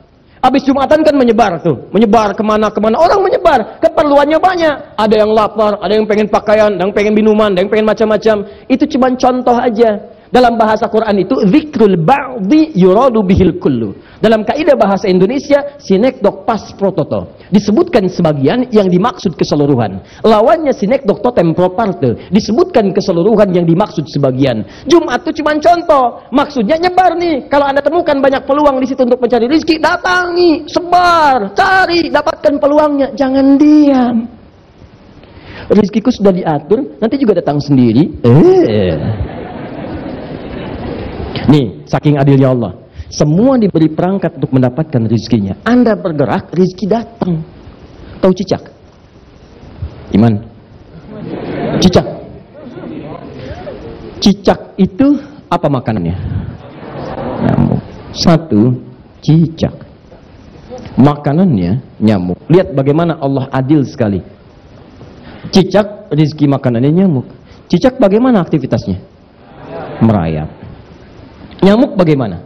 Habis Jumatan kan menyebar tuh. Menyebar kemana-kemana. Orang menyebar. Keperluannya banyak. Ada yang lapar, ada yang pengen pakaian, ada yang pengen minuman, ada yang pengen macam-macam. Itu cuma contoh aja. Dalam bahasa Quran itu, zikrul ba'di yuradu bihil kullu. Dalam kaidah bahasa Indonesia, sinekdok pas prototo. Disebutkan sebagian yang dimaksud keseluruhan. Lawannya sinekdok totem pro parte. Disebutkan keseluruhan yang dimaksud sebagian. Jumat itu cuma contoh. Maksudnya nyebar nih. Kalau Anda temukan banyak peluang di situ untuk mencari rezeki, datangi, sebar, cari, dapatkan peluangnya. Jangan diam. Rezekiku sudah diatur, nanti juga datang sendiri. Nih, saking adilnya Allah. Semua diberi perangkat untuk mendapatkan rezekinya. Anda bergerak, rezeki datang. Tahu cicak? Iman? Cicak. Cicak itu apa makanannya? Nyamuk. 1, cicak. Makanannya nyamuk. Lihat bagaimana Allah adil sekali. Cicak, rezeki makanannya nyamuk. Cicak bagaimana aktivitasnya? Merayap. Nyamuk bagaimana?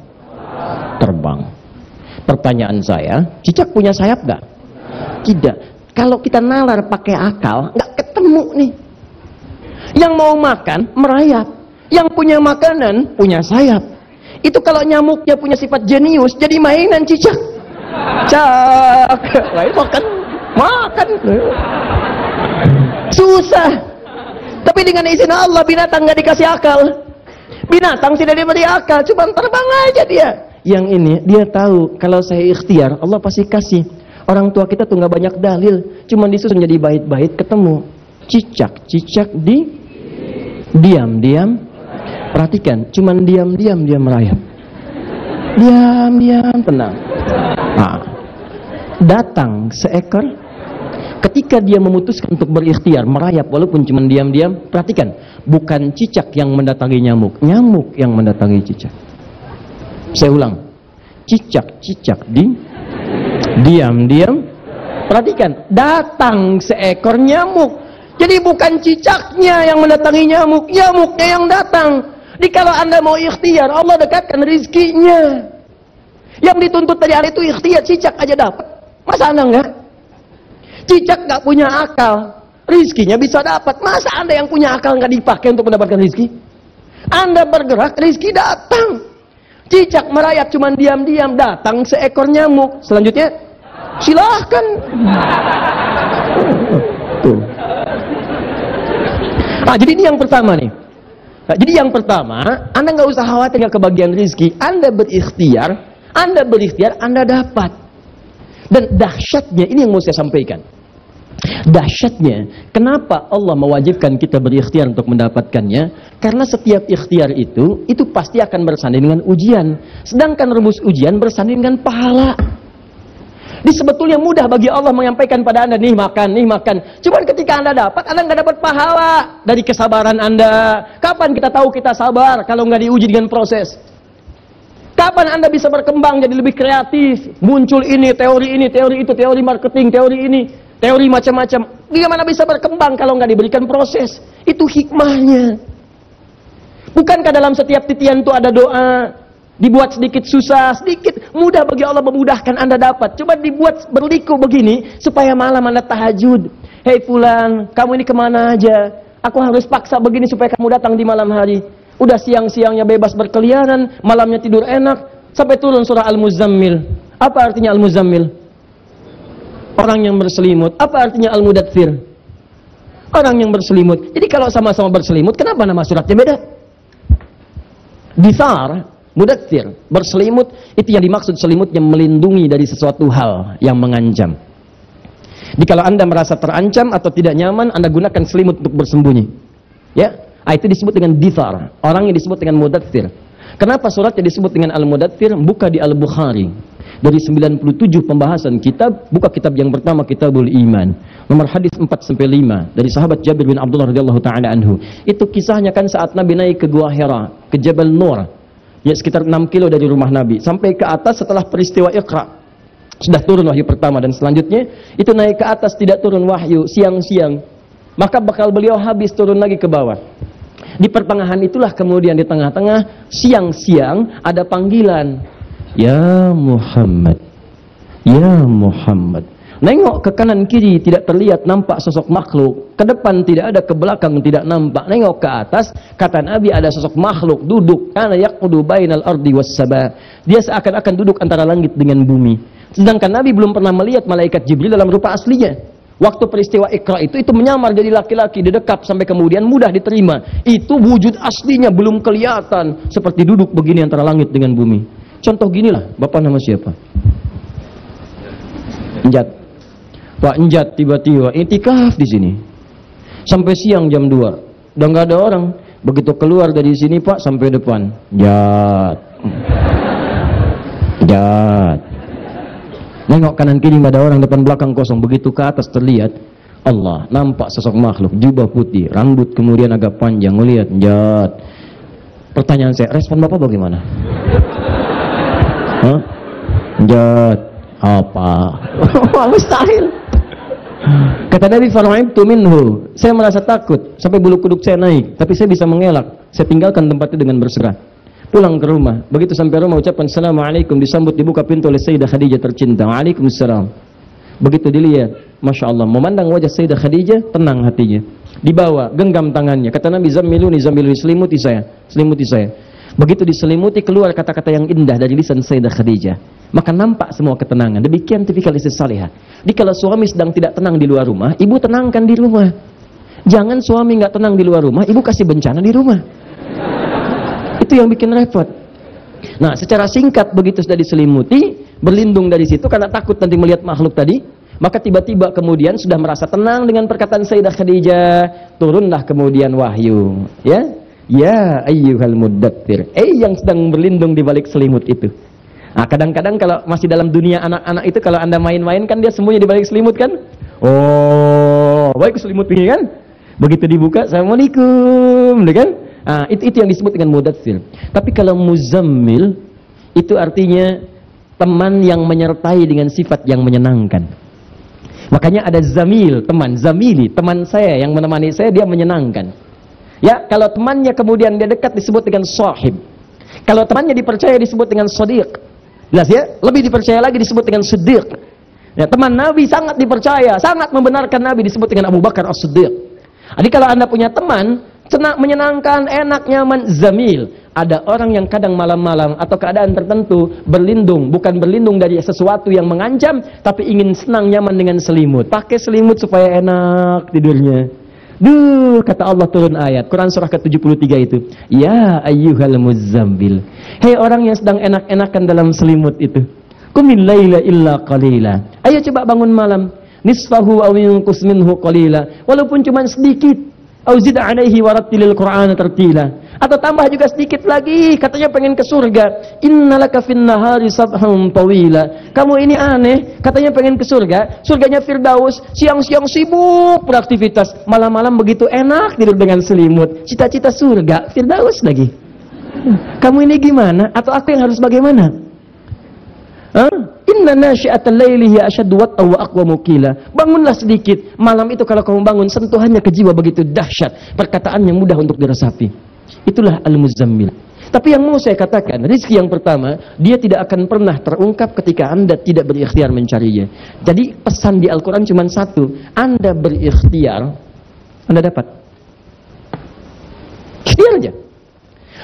Terbang. Pertanyaan saya, cicak punya sayap gak? Tidak. Kalau kita nalar pakai akal, nggak ketemu nih. Yang mau makan merayap, yang punya makanan punya sayap. Itu kalau nyamuknya punya sifat jenius, jadi mainan cicak. Cak, lain makan. Susah. Tapi dengan izin Allah, binatang nggak dikasih akal. Binatang tidak diberi akal, cuma terbang aja dia. Yang ini dia tahu kalau saya ikhtiar, Allah pasti kasih. Orang tua kita tuh nggak banyak dalil, cuma disusun jadi bait-bait ketemu. Cicak diam. Perhatikan, cuma diam dia merayap. Diam tenang. Nah, datang seekor. Ketika dia memutuskan untuk berikhtiar merayap walaupun cuma diam-diam, perhatikan, bukan cicak yang mendatangi nyamuk, nyamuk yang mendatangi cicak. Saya ulang, cicak diam-diam, perhatikan, datang seekor nyamuk. Jadi bukan cicaknya yang mendatangi nyamuk, nyamuknya yang datang. Jadi kalau Anda mau ikhtiar, Allah dekatkan rizkinya. Yang dituntut dari Allah itu ikhtiar, cicak aja dapat. Masa Anda enggak? Cicak nggak punya akal, rizkinya bisa dapat. Masa Anda yang punya akal nggak dipakai untuk mendapatkan rizki? Anda bergerak, rizki datang. Cicak merayap cuman diam-diam, datang seekor nyamuk. Selanjutnya, silahkan. Tuh. Nah, jadi ini yang pertama nih. Nah, jadi yang pertama, Anda nggak usah khawatir nggak kebagian rizki. Anda berikhtiar, Anda dapat. Dan dahsyatnya, ini yang mau saya sampaikan. Dahsyatnya, kenapa Allah mewajibkan kita berikhtiar untuk mendapatkannya? Karena setiap ikhtiar itu pasti akan bersanding dengan ujian. Sedangkan rumus ujian bersanding dengan pahala. Ini sebetulnya mudah bagi Allah menyampaikan pada Anda, nih makan. Cuman ketika Anda dapat, Anda nggak dapat pahala dari kesabaran Anda. Kapan kita tahu kita sabar kalau nggak diuji dengan proses? Kapan Anda bisa berkembang jadi lebih kreatif? Muncul ini, teori itu, teori marketing, teori ini, teori macam-macam. Bagaimana bisa berkembang kalau nggak diberikan proses? Itu hikmahnya. Bukankah dalam setiap titian itu ada doa? Dibuat sedikit susah, sedikit mudah bagi Allah memudahkan Anda dapat. Coba dibuat berliku begini, supaya malam Anda tahajud. Hei fulan, kamu ini kemana aja? Aku harus paksa begini supaya kamu datang di malam hari. Udah siang-siangnya bebas berkeliaran, malamnya tidur enak, sampai turun surah Al-Muzammil. Apa artinya Al-Muzammil? Orang yang berselimut. Apa artinya Al-Mudaththir? Orang yang berselimut. Jadi kalau sama-sama berselimut, kenapa nama suratnya beda? Disar, Mudaththir, berselimut, itu yang dimaksud selimut yang melindungi dari sesuatu hal yang mengancam. Jadi kalau Anda merasa terancam atau tidak nyaman, Anda gunakan selimut untuk bersembunyi. Ya. Itu disebut dengan dithar. Orang yang disebut dengan mudaththir. Kenapa suratnya disebut dengan Al-Mudaththir? Buka di Al-Bukhari. Dari 97 pembahasan kitab, buka kitab yang pertama, Kitabul Iman. Nomor hadis 4-5 dari sahabat Jabir bin Abdullah radhiyallahu taala anhu. Itu kisahnya kan saat Nabi naik ke Gua Hira, ke Jabal Nur. Ya sekitar 6 kilo dari rumah Nabi, sampai ke atas setelah peristiwa Iqra. Sudah turun wahyu pertama dan selanjutnya itu naik ke atas tidak turun wahyu siang-siang. Maka bakal beliau habis turun lagi ke bawah. Di pertengahan itulah kemudian di tengah-tengah siang-siang ada panggilan, ya Muhammad, ya Muhammad. Nengok ke kanan kiri tidak terlihat nampak sosok makhluk, ke depan tidak ada, ke belakang tidak nampak. Nengok ke atas, kata Nabi ada sosok makhluk duduk, kana yaqudu bainal ardi was sama. Dia seakan-akan duduk antara langit dengan bumi. Sedangkan Nabi belum pernah melihat malaikat Jibril dalam rupa aslinya. Waktu peristiwa Iqra itu menyamar jadi laki-laki, didekap sampai kemudian mudah diterima. Itu wujud aslinya belum kelihatan, seperti duduk begini antara langit dengan bumi. Contoh ginilah, Bapak nama siapa? Enjat. Pak Enjat tiba-tiba itikaf di sini. Sampai siang jam 2. Udah nggak ada orang. Begitu keluar dari sini Pak sampai depan. Jat. Jat. Nengok kanan kiri nggak ada orang, depan belakang kosong. Begitu ke atas terlihat Allah, nampak sosok makhluk, jubah putih, rambut kemudian agak panjang. Lihat, jat. Pertanyaan saya, respon Bapak bagaimana? Hah? Jat. Apa? Mustahil. Kata Nabi, fara'ibtu minhu. Saya merasa takut sampai bulu kuduk saya naik, tapi saya bisa mengelak. Saya tinggalkan tempat itu dengan berserah. Pulang ke rumah. Begitu sampai rumah ucapkan Assalamualaikum, disambut dibuka pintu oleh Sayyidah Khadijah tercinta. Waalaikumsalam. Begitu dilihat, Masya Allah, memandang wajah Sayyidah Khadijah, tenang hatinya. Dibawa, genggam tangannya. Kata Nabi, zammiluni, selimuti saya. Selimuti saya. Begitu diselimuti, keluar kata-kata yang indah dari lisan Sayyidah Khadijah. Maka nampak semua ketenangan. Demikian tipikal istri salihah. Jadi kalau suami sedang tidak tenang di luar rumah, ibu tenangkan di rumah. Jangan suami nggak tenang di luar rumah, ibu kasih bencana di rumah. Itu yang bikin repot. Nah, secara singkat begitu sudah diselimuti, berlindung dari situ karena takut nanti melihat makhluk tadi, maka tiba-tiba kemudian sudah merasa tenang dengan perkataan Sayyidah Khadijah, turunlah kemudian wahyu, ya. Ya ayyuhal mudaththir. Yang sedang berlindung di balik selimut itu. Nah, kadang-kadang kalau masih dalam dunia anak-anak itu, kalau Anda main-main kan dia sembunyi di balik selimut kan? Oh, baik selimut ini kan? Begitu dibuka, Assalamualaikum, kan? Nah, itu yang disebut dengan mudaththir. Tapi kalau muzammil itu artinya teman yang menyertai dengan sifat yang menyenangkan. Makanya ada zamil, teman, zamili, teman saya yang menemani saya, dia menyenangkan. Ya, kalau temannya kemudian dia dekat disebut dengan sahib. Kalau temannya dipercaya disebut dengan shadiq. Jelas ya? Lebih dipercaya lagi disebut dengan siddiq. Ya, teman Nabi sangat dipercaya, sangat membenarkan Nabi disebut dengan Abu Bakar As-Siddiq. Jadi kalau Anda punya teman senang, menyenangkan, enak, nyaman, zamil. Ada orang yang kadang malam-malam atau keadaan tertentu berlindung, bukan berlindung dari sesuatu yang mengancam, tapi ingin senang nyaman dengan selimut. Pakai selimut supaya enak tidurnya. Duh, kata Allah turun ayat Quran surah ke-73 itu. Ya ayyuhal muzammil. Hei orang yang sedang enak-enakan dalam selimut itu. Qumil laila illa qalila. Ayo coba bangun malam. Nisfahu aw yunqus minhu qalila. Walaupun cuma sedikit. Au zid 'alaihi warattilil Qur'ana tartila. Atau tambah juga sedikit lagi, katanya pengen ke surga. Innalaka fin nahari sabhun tawila. Kamu ini aneh, katanya pengen ke surga. Surganya Firdaus, siang-siang sibuk beraktivitas, malam-malam begitu enak tidur dengan selimut. Cita-cita surga Firdaus lagi. Kamu ini gimana? Atau aku yang harus bagaimana? Inna nasyi'atal laili hiya asyaddu wat'an wa aqwamu qila. Bangunlah sedikit. Malam itu kalau kamu bangun, sentuhannya ke jiwa begitu dahsyat. Perkataannya mudah untuk diresapi. Itulah Al-Muzammil. Tapi yang mau saya katakan, rizki yang pertama, dia tidak akan pernah terungkap ketika Anda tidak berikhtiar mencarinya. Jadi pesan di Al-Quran cuma satu. Anda berikhtiar, Anda dapat. Ikhtiar aja.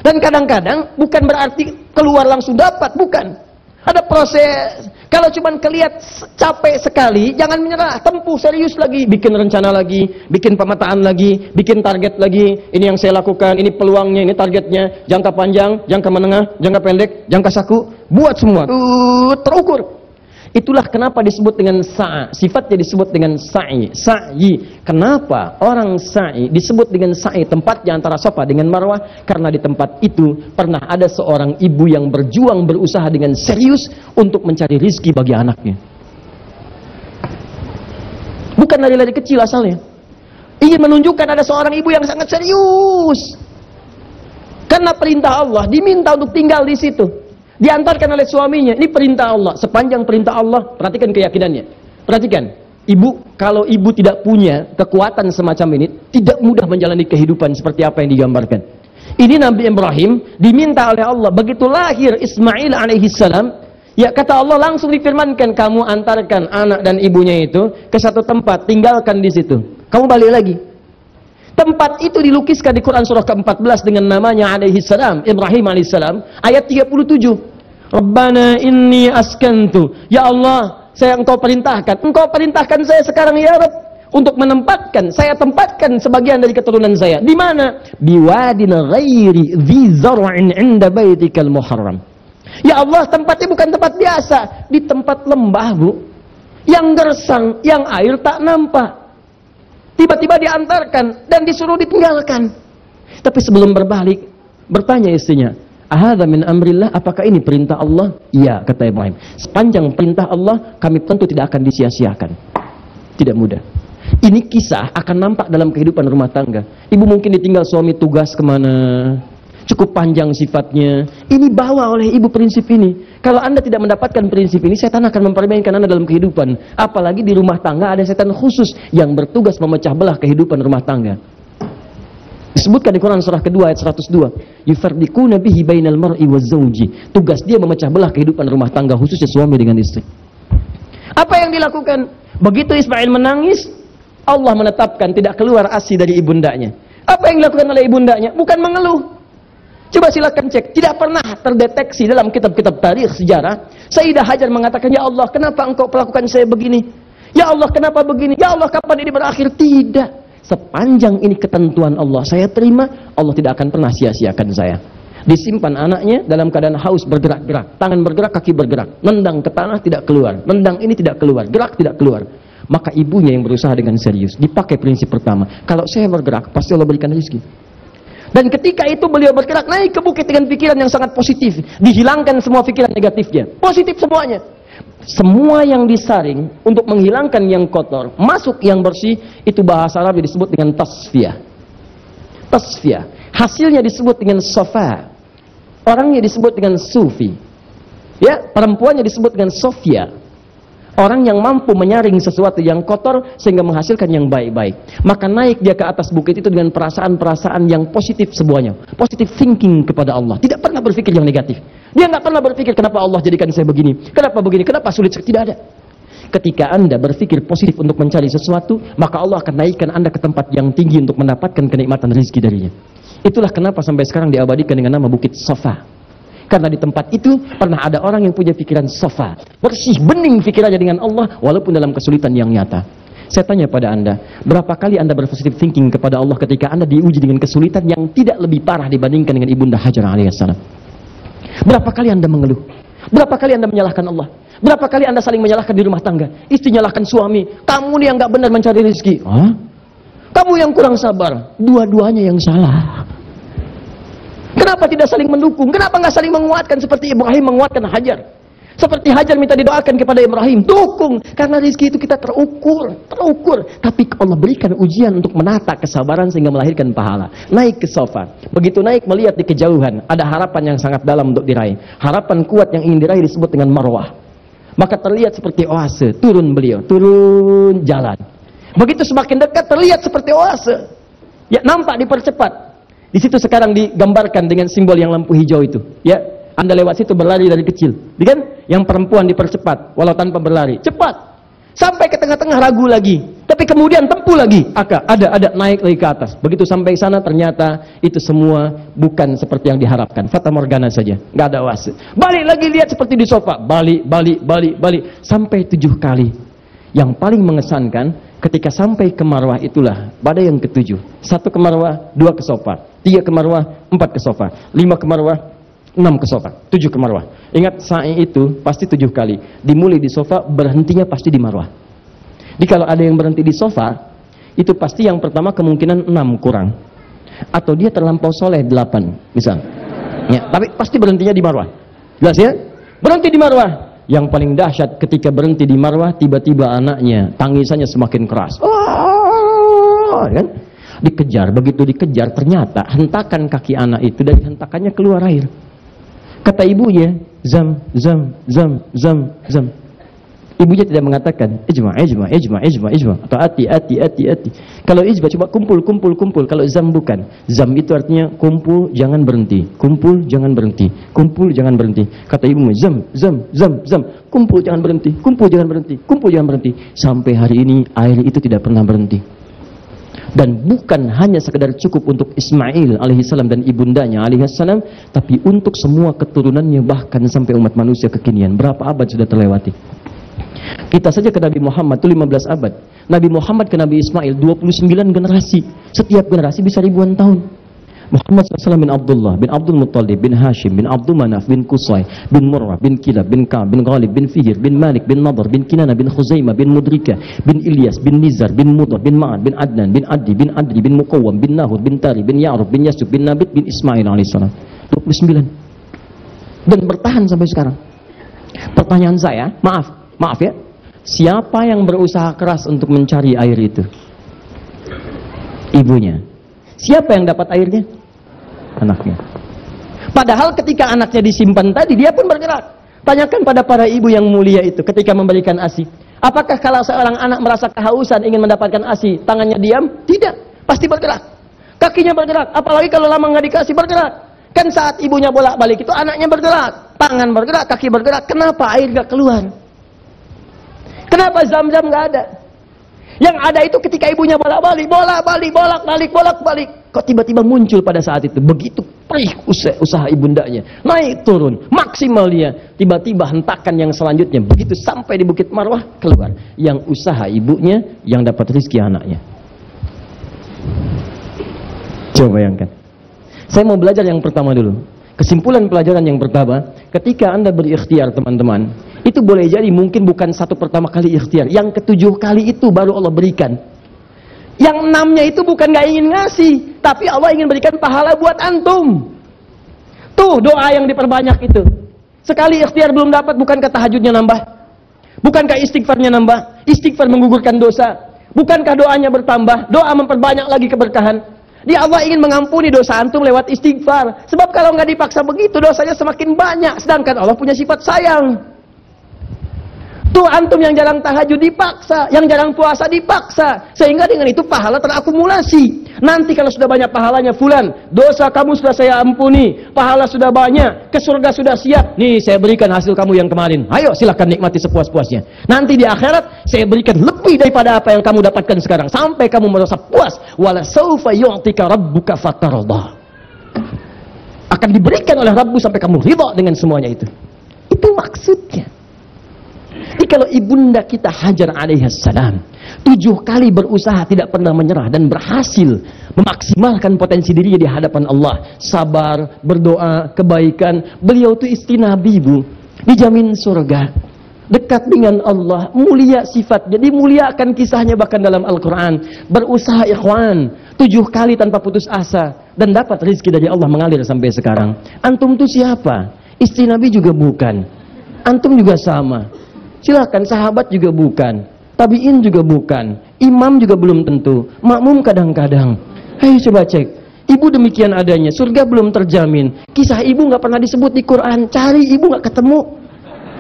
Dan kadang-kadang bukan berarti keluar langsung dapat, bukan. Ada proses. Kalau cuma kelihat capek sekali, jangan menyerah. Tempuh serius lagi, bikin rencana lagi, bikin pemetaan lagi, bikin target lagi. Ini yang saya lakukan, ini peluangnya, ini targetnya. Jangka panjang, jangka menengah, jangka pendek, jangka saku. Buat semua. Terukur. Itulah kenapa disebut dengan sa'a. Sifatnya disebut dengan sa'i. Sa'i. Kenapa orang sa'i disebut dengan sa'i? Tempatnya antara Safa dengan Marwah. Karena di tempat itu pernah ada seorang ibu yang berjuang berusaha dengan serius untuk mencari rizki bagi anaknya. Bukan dari kecil asalnya. Ingin menunjukkan ada seorang ibu yang sangat serius. Karena perintah Allah diminta untuk tinggal di situ. Diantarkan oleh suaminya. Ini perintah Allah. Sepanjang perintah Allah, perhatikan keyakinannya. Perhatikan, ibu, kalau ibu tidak punya kekuatan semacam ini, tidak mudah menjalani kehidupan seperti apa yang digambarkan. Ini Nabi Ibrahim diminta oleh Allah. Begitu lahir Ismail alaihissalam, ya kata Allah langsung difirmankan, kamu antarkan anak dan ibunya itu ke satu tempat, tinggalkan di situ. Kamu balik lagi. Tempat itu dilukiskan di Quran surah ke-14 dengan namanya alaihissalam, Ibrahim alaihissalam, ayat 37. Rabbana inni askantu. Ya Allah, engkau perintahkan saya sekarang ya Rabb untuk menempatkan, saya tempatkan sebagian dari keturunan saya. Di mana? Biwadin ghairi dzi zar'in 'inda baitikal muharram. Ya Allah, tempatnya bukan tempat biasa, di tempat lembah, Bu. Yang gersang, yang air tak nampak. Tiba-tiba diantarkan dan disuruh ditinggalkan. Tapi sebelum berbalik, bertanya istrinya, ahadza min amrillah, apakah ini perintah Allah? Iya, kata Ibrahim. Sepanjang perintah Allah, kami tentu tidak akan disia-siakan. Tidak mudah. Ini kisah akan nampak dalam kehidupan rumah tangga. Ibu mungkin ditinggal suami tugas kemana, cukup panjang sifatnya. Ini bawa oleh ibu prinsip ini. Kalau Anda tidak mendapatkan prinsip ini, setan akan mempermainkan Anda dalam kehidupan. Apalagi di rumah tangga ada setan khusus yang bertugas memecah belah kehidupan rumah tangga. Disebutkan di Quran surah kedua ayat 102. Yufarriquna bihi bainal mar'i waz-zawji. Tugas dia memecah belah kehidupan rumah tangga, khususnya suami dengan istri. Apa yang dilakukan? Begitu Ismail menangis, Allah menetapkan tidak keluar ASI dari ibundanya. Apa yang dilakukan oleh ibundanya? Bukan mengeluh. Coba silakan cek, tidak pernah terdeteksi dalam kitab-kitab tarikh sejarah Sayyidah Hajar mengatakan, ya Allah, kenapa engkau perlakukan saya begini? Ya Allah, kenapa begini? Ya Allah, kapan ini berakhir? Tidak. Sepanjang ini ketentuan Allah, saya terima. Allah tidak akan pernah sia-siakan saya. Disimpan anaknya dalam keadaan haus, bergerak-gerak, tangan bergerak, kaki bergerak, nendang ke tanah tidak keluar, nendang ini tidak keluar, gerak tidak keluar. Maka ibunya yang berusaha dengan serius. Dipakai prinsip pertama, kalau saya bergerak pasti Allah berikan rezeki. Dan ketika itu beliau bergerak naik ke bukit dengan pikiran yang sangat positif. Dihilangkan semua pikiran negatifnya. Positif semuanya. Semua yang disaring untuk menghilangkan yang kotor, masuk yang bersih, itu bahasa Arab disebut dengan tasfiyah. Tasfiyah. Hasilnya disebut dengan safa. Orangnya disebut dengan sufi. Ya, perempuannya disebut dengan sofia. Orang yang mampu menyaring sesuatu yang kotor sehingga menghasilkan yang baik-baik. Maka naik dia ke atas bukit itu dengan perasaan-perasaan yang positif semuanya. Positive thinking kepada Allah. Tidak pernah berpikir yang negatif. Dia nggak pernah berpikir kenapa Allah jadikan saya begini, kenapa sulit, tidak ada. Ketika Anda berpikir positif untuk mencari sesuatu, maka Allah akan naikkan Anda ke tempat yang tinggi untuk mendapatkan kenikmatan rezeki darinya. Itulah kenapa sampai sekarang diabadikan dengan nama Bukit Safa. Karena di tempat itu pernah ada orang yang punya pikiran safa, bersih, bening pikirannya dengan Allah, walaupun dalam kesulitan yang nyata. Saya tanya pada Anda, berapa kali Anda berpositif thinking kepada Allah ketika Anda diuji dengan kesulitan yang tidak lebih parah dibandingkan dengan Ibunda Hajar alaihissalam? Berapa kali Anda mengeluh? Berapa kali Anda menyalahkan Allah? Berapa kali Anda saling menyalahkan di rumah tangga? Istri nyalahkan suami, kamu nih yang gak benar mencari rezeki. Hah? Kamu yang kurang sabar. Dua-duanya yang salah. Kenapa tidak saling mendukung? Kenapa nggak saling menguatkan seperti Ibrahim menguatkan Hajar? Seperti Hajar minta didoakan kepada Ibrahim, dukung, karena rezeki itu kita terukur. Tapi Allah berikan ujian untuk menata kesabaran sehingga melahirkan pahala. Naik ke sofa, begitu naik melihat di kejauhan, ada harapan yang sangat dalam untuk diraih. Harapan kuat yang ingin diraih disebut dengan marwah. Maka terlihat seperti oase, turun beliau, turun jalan. Begitu semakin dekat terlihat seperti oase. Ya, nampak dipercepat. Di situ sekarang digambarkan dengan simbol yang lampu hijau itu. Ya, Anda lewat situ berlari dari kecil. Kan? Yang perempuan dipercepat, walau tanpa berlari. Cepat. Sampai ke tengah-tengah ragu lagi. Tapi kemudian tempuh lagi. Ada naik lagi ke atas. Begitu sampai sana ternyata itu semua bukan seperti yang diharapkan. Fata morgana saja. Nggak ada oase. Balik lagi lihat seperti di sofa. Balik. Sampai 7 kali. Yang paling mengesankan ketika sampai ke marwah itulah badai yang ke-7. 1 ke marwah, 2 ke sofa. 3 ke marwah, 4 ke sofa. 5 ke marwah, 6 ke sofa, 7 ke marwah. Ingat, sa'i itu pasti 7 kali. Dimulai di sofa, berhentinya pasti di marwah. Jadi kalau ada yang berhenti di sofa, itu pasti yang pertama kemungkinan 6 kurang. Atau dia terlampau soleh 8, misal. Ya, tapi pasti berhentinya di marwah. Jelas ya? Berhenti di marwah. Yang paling dahsyat ketika berhenti di marwah, tiba-tiba anaknya, tangisannya semakin keras. Kan? Dikejar, begitu dikejar, ternyata hentakan kaki anak itu, dari hentakannya keluar air. Kata ibunya, zam. Ibunya tidak mengatakan ijma. Atau ati. Kalau ijma cuma kumpul. Kalau zam bukan. Zam itu artinya kumpul, jangan berhenti. Kumpul, jangan berhenti. Kata ibunya, zam. Kumpul, jangan berhenti. Sampai hari ini air itu tidak pernah berhenti. Dan bukan hanya sekedar cukup untuk Ismail alaihissalam dan ibundanya alaihissalam, tapi untuk semua keturunannya, bahkan sampai umat manusia kekinian. Berapa abad sudah terlewati? Kita saja ke Nabi Muhammad itu 15 abad. Nabi Muhammad ke Nabi Ismail 29 generasi. Setiap generasi bisa ribuan tahun. Muhammad SAW bin Abdullah, bin Abdul Muttalib, bin Hashim, bin Abdul Manaf, bin Qusay, bin Murrah, bin Kilab, bin Ka'ab, bin Ghalib, bin Fihir, bin Malik, bin Nadar, bin Kinana, bin Khuzaimah, bin Mudrika, bin Ilyas, bin Nizar, bin Mudar, bin Ma'ad, bin Adnan, bin Adi, bin Adri, bin Muqawwam, bin Nahud, bin Tari, bin Ya'ruf, bin Yasub, bin Nabit, bin Ismail alaihissalam. 29. Dan bertahan sampai sekarang. Pertanyaan saya, maaf ya, siapa yang berusaha keras untuk mencari air itu? Ibunya. Siapa yang dapat airnya? Anaknya. Padahal ketika anaknya disimpan tadi, dia pun bergerak. Tanyakan pada para ibu yang mulia itu ketika memberikan ASI. Apakah kalau seorang anak merasa kehausan ingin mendapatkan ASI, tangannya diam? Tidak. Pasti bergerak. Kakinya bergerak. Apalagi kalau lama nggak dikasih, bergerak. Kan saat ibunya bolak-balik itu anaknya bergerak. Tangan bergerak, kaki bergerak. Kenapa air nggak keluar? Kenapa zam-zam nggak ada? Yang ada itu ketika ibunya bolak-balik. Kok tiba-tiba muncul pada saat itu? Begitu perih usaha ibundanya. Naik turun, maksimal dia. Tiba-tiba hentakan yang selanjutnya. Begitu sampai di Bukit Marwah, keluar. Yang usaha ibunya, yang dapat rezeki anaknya. Coba bayangkan. Saya mau belajar yang pertama dulu. Kesimpulan pelajaran yang pertama, ketika Anda berikhtiar teman-teman, itu boleh jadi mungkin bukan satu pertama kali ikhtiar. Yang ke-7 kali itu baru Allah berikan. Yang 6-nya itu bukan gak ingin ngasih, tapi Allah ingin berikan pahala buat antum. Tuh doa yang diperbanyak itu. Sekali ikhtiar belum dapat, bukankah tahajudnya nambah? Bukankah istighfarnya nambah? Istighfar menggugurkan dosa. Bukankah doanya bertambah? Doa memperbanyak lagi keberkahan. Dia Allah ingin mengampuni dosa antum lewat istighfar. Sebab kalau nggak dipaksa begitu, dosanya semakin banyak. Sedangkan Allah punya sifat sayang. Tuh antum yang jarang tahajud dipaksa, yang jarang puasa dipaksa. Sehingga dengan itu pahala terakumulasi. Nanti kalau sudah banyak pahalanya, fulan, dosa kamu sudah saya ampuni, pahala sudah banyak, ke surga sudah siap. Nih saya berikan hasil kamu yang kemarin. Ayo silahkan nikmati sepuas-puasnya. Nanti di akhirat saya berikan lebih daripada apa yang kamu dapatkan sekarang. Sampai kamu merasa puas. Wala saufa yu'tika rabbuka fatardah. Akan diberikan oleh Rabbu sampai kamu ridha dengan semuanya itu. Itu maksudnya. Jadi kalau ibunda kita Hajar alaihissalam 7 kali berusaha tidak pernah menyerah dan berhasil memaksimalkan potensi dirinya di hadapan Allah, sabar, berdoa, kebaikan. Beliau itu istri Nabi, Bu, dijamin surga, dekat dengan Allah, mulia sifatnya, dimuliakan kisahnya bahkan dalam Al-Quran. Berusaha ikhwan 7 kali tanpa putus asa dan dapat rezeki dari Allah mengalir sampai sekarang. Antum itu siapa? Istri Nabi juga bukan. Antum juga sama. Silakan, sahabat juga bukan, tabi'in juga bukan, imam juga belum tentu, makmum kadang-kadang. Ayo coba cek. Ibu demikian adanya, surga belum terjamin. Kisah ibu nggak pernah disebut di Quran. Cari, ibu nggak ketemu.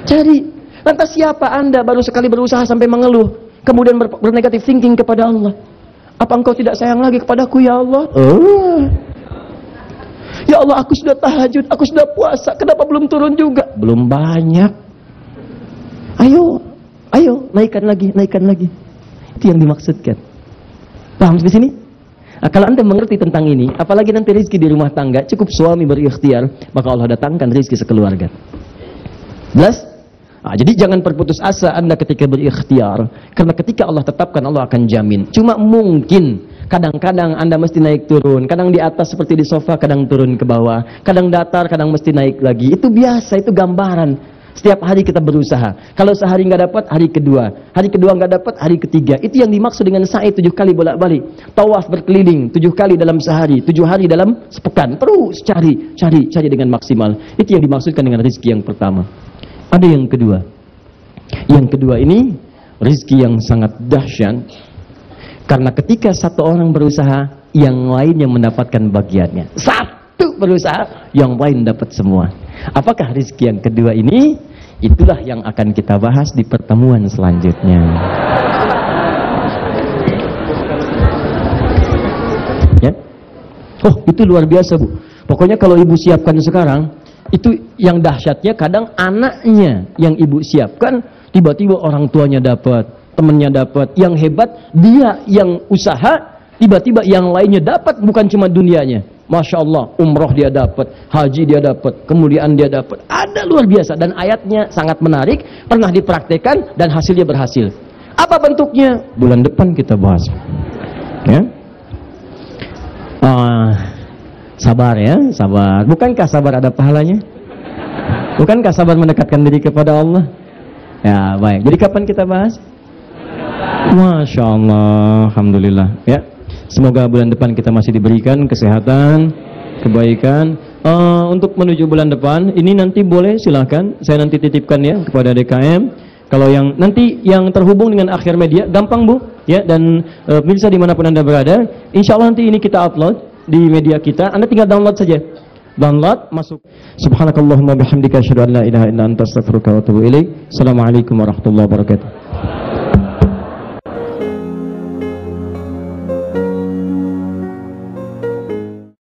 Cari. Lantas siapa Anda baru sekali berusaha sampai mengeluh, kemudian bernegatif thinking kepada Allah? Apa engkau tidak sayang lagi kepadaku ya Allah? Ya Allah, aku sudah tahajud, aku sudah puasa, kenapa belum turun juga? Belum banyak. Ayo, naikkan lagi. Itu yang dimaksudkan. Paham di sini? Nah, kalau Anda mengerti tentang ini, apalagi nanti rezeki di rumah tangga, cukup suami berikhtiar, maka Allah datangkan rezeki sekeluarga. Jelas? Nah, jadi jangan berputus asa Anda ketika berikhtiar, karena ketika Allah tetapkan, Allah akan jamin. Cuma mungkin kadang-kadang Anda mesti naik turun, kadang di atas seperti di sofa, kadang turun ke bawah, kadang datar, kadang mesti naik lagi. Itu biasa, itu gambaran. Setiap hari kita berusaha. Kalau sehari nggak dapat, hari kedua nggak dapat, hari ketiga. Itu yang dimaksud dengan sa'i 7 kali bolak-balik. Tawaf berkeliling 7 kali dalam sehari, 7 hari dalam sepekan. Terus cari dengan maksimal. Itu yang dimaksudkan dengan rezeki yang pertama. Ada yang kedua. Yang kedua ini rezeki yang sangat dahsyat. Karena ketika satu orang berusaha, yang lainnya mendapatkan bagiannya. Satu berusaha, yang lain dapat semua. Apakah rezeki yang kedua ini? Itulah yang akan kita bahas di pertemuan selanjutnya. Ya? Oh, itu luar biasa, Bu. Pokoknya kalau ibu siapkan sekarang, itu yang dahsyatnya kadang anaknya yang ibu siapkan, tiba-tiba orang tuanya dapat, temannya dapat. Yang hebat, dia yang usaha, tiba-tiba yang lainnya dapat, bukan cuma dunianya. Masya Allah, umroh dia dapat, haji dia dapat, kemuliaan dia dapat. Ada luar biasa, dan ayatnya sangat menarik, pernah dipraktekkan dan hasilnya berhasil. Apa bentuknya? Bulan depan kita bahas. Ya? Sabar ya, sabar. Bukankah sabar ada pahalanya? Bukankah sabar mendekatkan diri kepada Allah? Ya, baik. Jadi kapan kita bahas? Masya Allah, alhamdulillah. Ya. Semoga bulan depan kita masih diberikan kesehatan, kebaikan. Untuk menuju bulan depan, ini nanti boleh silahkan, saya nanti titipkan ya kepada DKM. Kalau yang nanti yang terhubung dengan Akhir Media, gampang Bu, ya, dan pemirsa dimanapun Anda berada, insya Allah nanti ini kita upload di media kita. Anda tinggal download saja, download, masuk. Subhanakallahumma bihamdika asyhadu an la ilaha illa anta astaghfiruka wa atubu ilaik. Assalamualaikum warahmatullahi wabarakatuh.